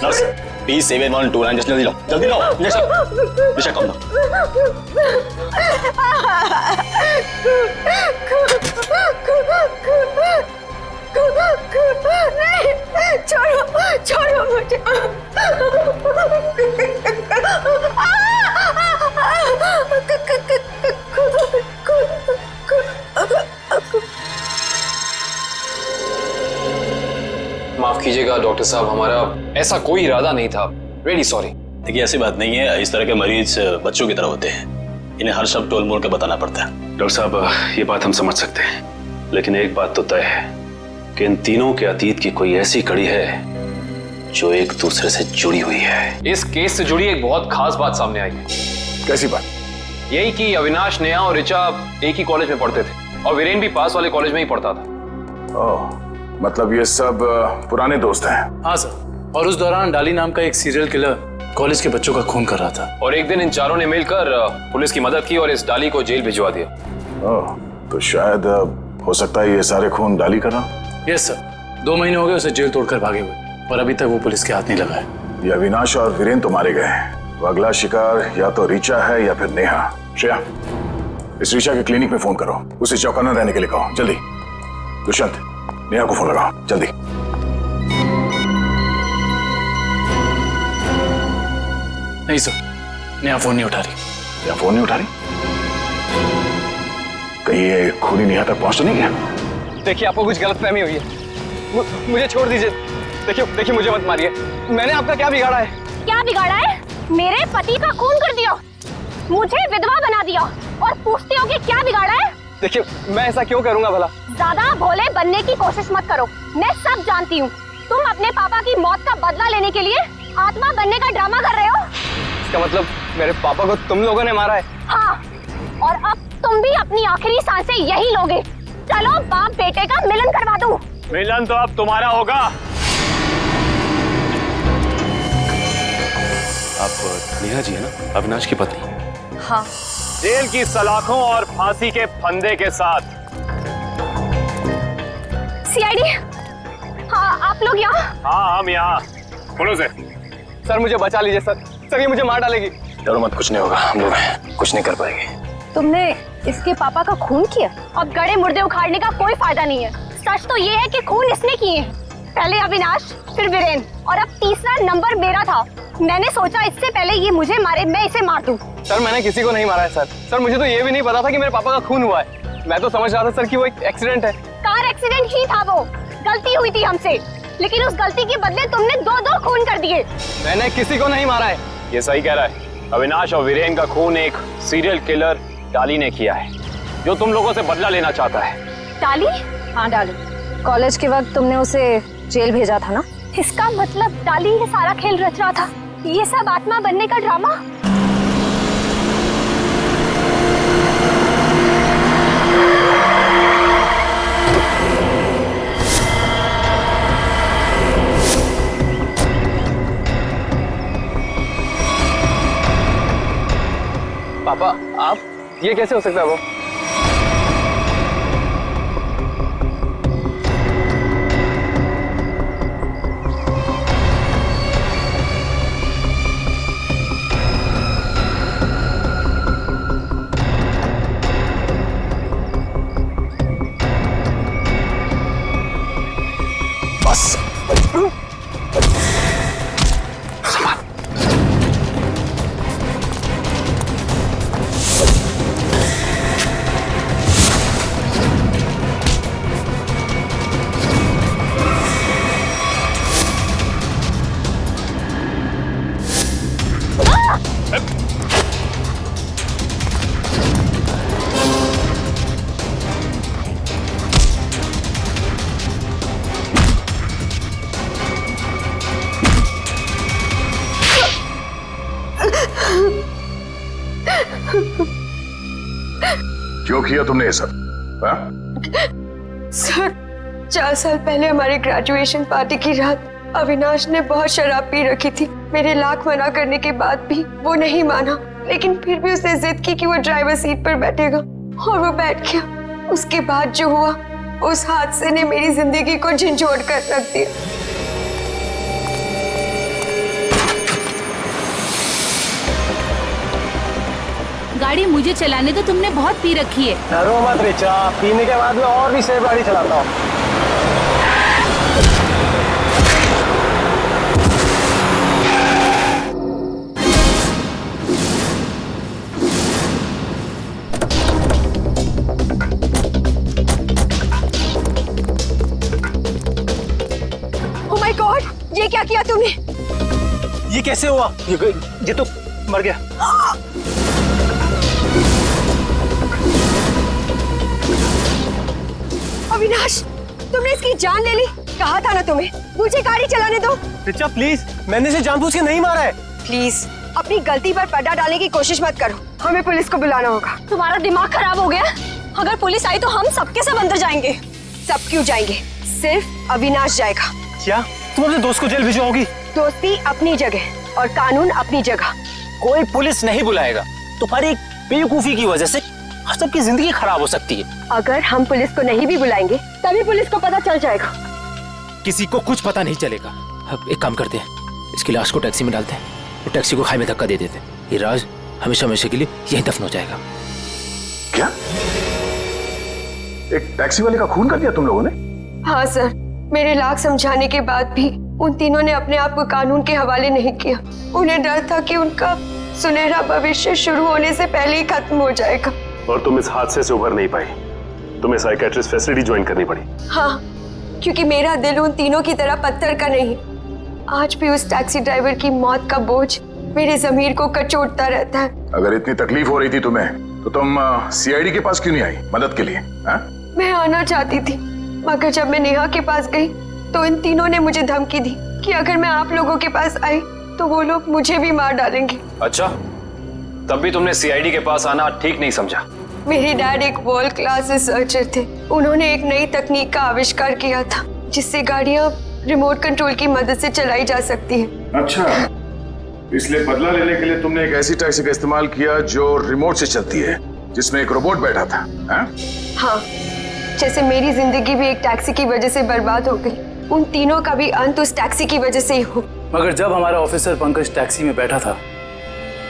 Speaker 3: Nurse, please 7129, just जल्दी लो, जल्दी लो। Richa, come down.
Speaker 12: छोड़ो मुझे।
Speaker 15: माफ कीजिएगा डॉक्टर साहब, हमारा ऐसा कोई इरादा नहीं था। Really sorry.
Speaker 3: देखिए ऐसी बात नहीं है, इस तरह के मरीज बच्चों की तरह होते हैं, इन्हें हर शब्द टोल मोल के बताना पड़ता है। डॉक्टर साहब, ये बात हम समझ सकते हैं, लेकिन एक बात तो तय है कि इन तीनों के अतीत की कोई ऐसी कड़ी है जो एक दूसरे से जुड़ी हुई है।
Speaker 15: इस केस से जुड़ी एक बहुत खास बात सामने आई है।
Speaker 3: कैसी बात?
Speaker 15: यही कि अविनाश, नेहा और ऋचा एक ही कॉलेज में पढ़ते थे और वीरेन भी पास वाले कॉलेज में ही पढ़ता था।
Speaker 7: ओह, मतलब ये सब पुराने दोस्त हैं?
Speaker 19: हाँ सर, और उस दौरान डाली नाम का एक सीरियल किलर कॉलेज के बच्चों का खून कर रहा था।
Speaker 15: और एक दिन इन चारों ने मिलकर पुलिस की मदद की और इस डाली को जेल भिजवा दिया।
Speaker 7: ओह, तो शायद हो सकता है ये सारे खून डाली कर रहा।
Speaker 19: यस सर, 2 महीने हो गए उसे जेल तोड़कर भागे हुए, और अभी तक वो पुलिस के हाथ नहीं लगा है।
Speaker 7: ये अविनाश और वीरेन तो मारे गए हैं, वो अगला शिकार या तो ऋचा है या फिर नेहा। श्रेया, इस ऋचा के क्लिनिक में फोन करो, उसे चौकन्ना रहने के लिए कहो, जल्दी। दुष्यंत, नेहा को फोन लगाओ, जल्दी।
Speaker 19: नहीं सर, नेहा फोन नहीं उठा रही।
Speaker 7: नेहा फोन नहीं उठा रही? कहीं ये खूनी नेहा तक पहुंच तो नहीं गया?
Speaker 13: देखिए, आपको कुछ गलतफहमी हुई है। मुझे छोड़ दीजिए। देखिए मुझे मत मारिए। मैंने आपका क्या बिगाड़ा है?
Speaker 9: क्या बिगाड़ा है? मेरे पति का खून कर दिया, मुझे विधवा बना दिया, और पूछते हो कि क्या बिगाड़ा है?
Speaker 13: देखिए, मैं ऐसा क्यों करूंगा भला?
Speaker 9: ज्यादा भोले बनने की कोशिश मत करो, मैं सब जानती हूँ। तुम अपने पापा की मौत का बदला लेने के लिए आत्मा बनने का ड्रामा कर रहे हो।
Speaker 13: इसका मतलब मेरे पापा को तुम लोगों ने मारा है?
Speaker 9: हाँ, और अब तुम भी अपनी आखिरी सांसें यही लोगे। चलो बाप बेटे का मिलन करवा दूं।
Speaker 2: मिलन तो अब तुम्हारा होगा।
Speaker 3: आप नेहा जी है ना, अविनाश की पत्नी?
Speaker 9: हाँ।
Speaker 2: जेल की सलाखों और फांसी के फंदे के साथ।
Speaker 9: सीआईडी, हाँ आप लोग यहाँ?
Speaker 2: हाँ हम यहाँ। बोलो से।
Speaker 13: सर मुझे बचा लीजिए सर, सर ये मुझे मार डालेगी।
Speaker 3: डरो मत, कुछ नहीं होगा, हम लोग कुछ नहीं कर पाएंगे।
Speaker 9: तुमने इसके पापा का खून किया? अब गड़े मुर्दे उखाड़ने का कोई फायदा नहीं है। सच तो ये है कि खून इसने किए, पहले अविनाश, फिर वीरेन, और अब तीसरा नंबर मेरा था। मैंने सोचा इससे पहले ये मुझे मारे, मैं इसे मार दूं।
Speaker 13: सर मैंने किसी को नहीं मारा है सर। सर मुझे तो ये भी नहीं पता था कि मेरे पापा का खून हुआ है। मैं तो समझ रहा था सर कि वो एक एक्सीडेंट है।
Speaker 9: कार एक्सीडेंट ही था, वो गलती हुई थी हमसे, लेकिन उस गलती के बदले तुमने 2-2 खून कर दिए।
Speaker 13: मैंने किसी को नहीं मारा है।
Speaker 2: ये सही कह रहा है। अविनाश और वीरेन का खून एक सीरियल किलर डाली ने किया है, जो तुम लोगों से बदला लेना चाहता है।
Speaker 9: डाली? हाँ डाली। कॉलेज के वक्त तुमने उसे जेल भेजा था ना? इसका मतलब डाली ये सारा खेल रच रहा था, ये सब आत्मा बनने का ड्रामा।
Speaker 13: पापा आप, ये कैसे हो सकता है? वो
Speaker 5: क्यों किया तुमने ये सब? हाँ?
Speaker 12: सर 4 साल पहले हमारी ग्रेजुएशन पार्टी की रात अविनाश ने बहुत शराब पी रखी थी। मेरे लाख मना करने के बाद भी वो नहीं माना, लेकिन फिर भी उसने जिद की कि वो ड्राइवर सीट पर बैठेगा और वो बैठ गया। उसके बाद जो हुआ, उस हादसे ने मेरी जिंदगी को झंझोड़ कर रख दिया।
Speaker 22: गाड़ी मुझे चलाने तो तुमने बहुत पी रखी है।
Speaker 13: डरो मत रिचा, पीने के बाद में और भी सेफ गाड़ी चलाता हूँ।
Speaker 12: ओह माय गॉड, ये क्या किया तुमने?
Speaker 13: ये कैसे हुआ? ये तो मर गया।
Speaker 12: अविनाश, तुमने इसकी जान ले ली। कहा था ना तुम्हें, मुझे गाड़ी चलाने दो।
Speaker 13: रिचा प्लीज, मैंने इसे जानबूझ के नहीं मारा है।
Speaker 12: प्लीज अपनी गलती पर पर्दा डालने की कोशिश मत करो। हमें पुलिस को बुलाना होगा।
Speaker 9: तुम्हारा दिमाग खराब हो गया? अगर पुलिस आई तो हम सबके सब अंदर जाएंगे।
Speaker 12: सब क्यों जाएंगे? सिर्फ अविनाश जाएगा।
Speaker 13: क्या तुम अपने दोस्त को जेल भिजवाओगी?
Speaker 12: दोस्ती अपनी जगह और कानून अपनी जगह।
Speaker 13: कोई पुलिस नहीं बुलाएगा। तुम्हारी बेवकूफी की वजह से सबकी जिंदगी खराब हो सकती है।
Speaker 12: अगर हम पुलिस को नहीं भी बुलाएंगे तभी पुलिस को पता चल जाएगा।
Speaker 21: किसी को कुछ पता नहीं चलेगा।
Speaker 19: अब एक काम करते हैं, इसकी लाश को टैक्सी में डालते हैं और टैक्सी को खाई में धक्का दे देते हैं। ये राज हमेशा हमेशा के लिए यहीं दफन हो जाएगा।
Speaker 5: क्या? एक टैक्सी वाले का खून कर दिया तुम लोगों ने?
Speaker 12: हाँ सर, मेरे लाख समझाने के बाद भी उन तीनों ने अपने आप को कानून के हवाले नहीं किया। उन्हें डर था कि उनका सुनहरा भविष्य शुरू होने से पहले ही खत्म हो जाएगा।
Speaker 3: और तुम इस हादसे से उभर नहीं पाई, तुम्हें साइकेट्रिस्ट फैसिलिटी ज्वाइन करनी पड़ी।
Speaker 12: हाँ, क्योंकि मेरा दिल उन तीनों की तरह पत्थर का नहीं। आज भी उस टैक्सी ड्राइवर की मौत का बोझ मेरे ज़मीर को कचोटता रहता है।
Speaker 5: अगर इतनी तकलीफ हो रही थी तुम्हें, तो तुम सीआईडी के पास क्यों नहीं आई मदद के लिए? हा?
Speaker 12: मैं आना चाहती थी, मगर जब मैं नेहा के पास गई तो इन तीनों ने मुझे धमकी दी कि अगर मैं आप लोगों के पास आई तो वो लोग मुझे भी मार डालेंगे।
Speaker 15: अच्छा, तब भी तुमने सीआईडी के पास आना ठीक नहीं समझा?
Speaker 12: मेरे डैड एक वर्ल्ड क्लास रिसर्चर थे। उन्होंने एक नई तकनीक का आविष्कार किया था जिससे गाड़ियां रिमोट कंट्रोल की मदद से चलाई जा सकती हैं।
Speaker 5: अच्छा, इसलिए बदला लेने के लिए तुमने एक ऐसी टैक्सी का इस्तेमाल किया जो रिमोट से चलती है, जिसमें एक रोबोट बैठा था।
Speaker 12: हाँ, जैसे मेरी जिंदगी भी एक टैक्सी की वजह से बर्बाद हो गई, उन तीनों का भी अंत उस टैक्सी की वजह से ही हो।
Speaker 19: मगर जब हमारा ऑफिसर पंकज टैक्सी में बैठा था,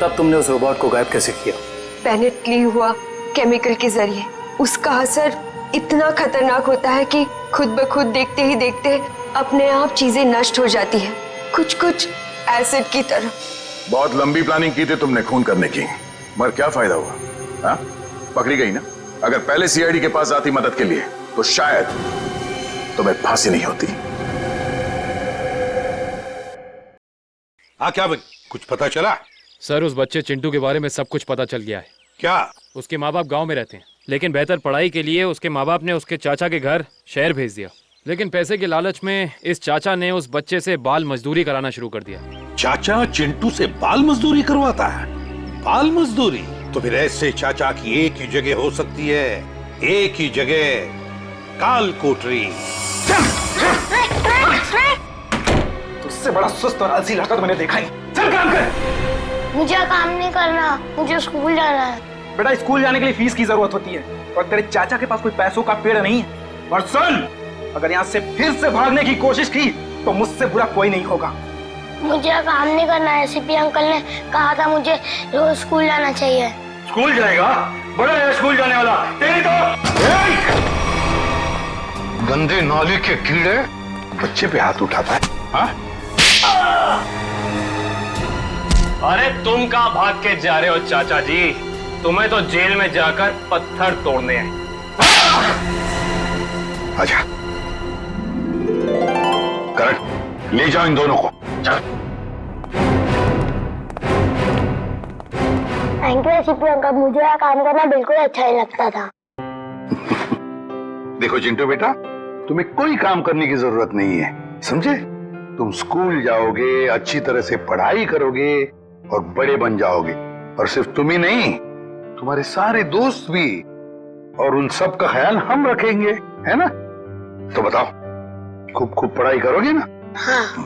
Speaker 19: तब तुमने उस रोबोट को गायब कैसे किया?
Speaker 12: पेनिटली हुआ केमिकल के जरिए। उसका असर इतना खतरनाक होता है कि खुद ब खुद देखते ही देखते अपने आप चीजें नष्ट हो जाती है, कुछ कुछ एसिड की तरह।
Speaker 5: बहुत लंबी प्लानिंग की थी तुमने खून करने की, मगर क्या फायदा हुआ? हाँ? पकड़ी गई ना। अगर पहले सीआईडी के पास आती मदद के लिए तो शायद तुम्हें फांसी नहीं होती।
Speaker 4: हाँ, क्या बनी? कुछ पता चला?
Speaker 11: सर, उस बच्चे चिंटू के बारे में सब कुछ पता चल गया है।
Speaker 4: क्या?
Speaker 11: उसके माँ बाप गांव में रहते हैं, लेकिन बेहतर पढ़ाई के लिए उसके माँ बाप ने उसके चाचा के घर शहर भेज दिया। लेकिन पैसे के लालच में इस चाचा ने उस बच्चे से बाल मजदूरी कराना शुरू कर दिया।
Speaker 4: चाचा चिंटू से बाल मजदूरी करवाता है? बाल मजदूरी? तो फिर ऐसे चाचा की एक ही जगह हो सकती है, एक ही जगह, काल कोठरी।
Speaker 15: तुझसे बड़ा सुस्त और आलसी लड़का तो मैंने देखा नहीं। चल काम कर।
Speaker 14: मुझे काम नहीं करना, मुझे स्कूल जाना है।
Speaker 15: बेटा, स्कूल जाने के लिए फीस की जरूरत होती है और तेरे चाचा के पास कोई पैसों का पेड़ नहीं है। और सुन, अगर यहाँ से फिर से भागने की कोशिश की तो मुझसे बुरा कोई नहीं होगा।
Speaker 14: मुझे काम नहीं करना है। सीपी अंकल ने कहा था मुझे रोज स्कूल जाना चाहिए।
Speaker 13: स्कूल जाएगा? बड़ा है स्कूल जाने वाला। तेरी तो
Speaker 4: गंदे नाले के कीड़े बच्चे पे हाथ उठाता है। हाँ?
Speaker 8: अरे तुम कहाँ भाग के जा रहे हो चाचा जी? तुम्हें तो जेल में जाकर पत्थर तोड़ने हैं।
Speaker 5: आजा, करण, ले जाओ इन दोनों को।
Speaker 14: थैंक यू सीपी अंकल, मुझे यहाँ काम करना बिल्कुल अच्छा नहीं लगता था।
Speaker 5: देखो चिंटू बेटा, तुम्हें कोई काम करने की जरूरत नहीं है, समझे? तुम स्कूल जाओगे, अच्छी तरह से पढ़ाई करोगे और बड़े बन जाओगे। और सिर्फ तुम ही नहीं,
Speaker 4: तुम्हारे सारे दोस्त भी, और उन सब का ख्याल हम रखेंगे, है ना? तो बताओ, खूब खूब पढ़ाई करोगे ना?
Speaker 14: हाँ,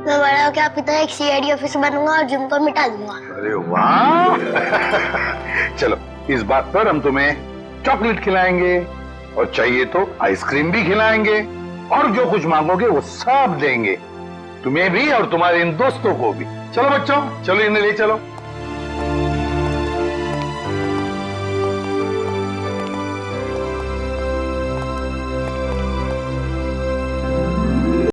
Speaker 14: मैं बड़ा होकर आपकी तरह एक सीआईडी ऑफिसर बनूंगा और जुम्मन को मिटा दूंगा।
Speaker 4: अरे वाह! चलो, इस बात पर हम तुम्हें चॉकलेट खिलाएंगे और चाहिए तो आइसक्रीम भी खिलाएंगे, और जो कुछ मांगोगे वो सब देंगे, तुम्हें भी और तुम्हारे इन दोस्तों को भी। चलो बच्चों, चलो इन्हें ले चलो।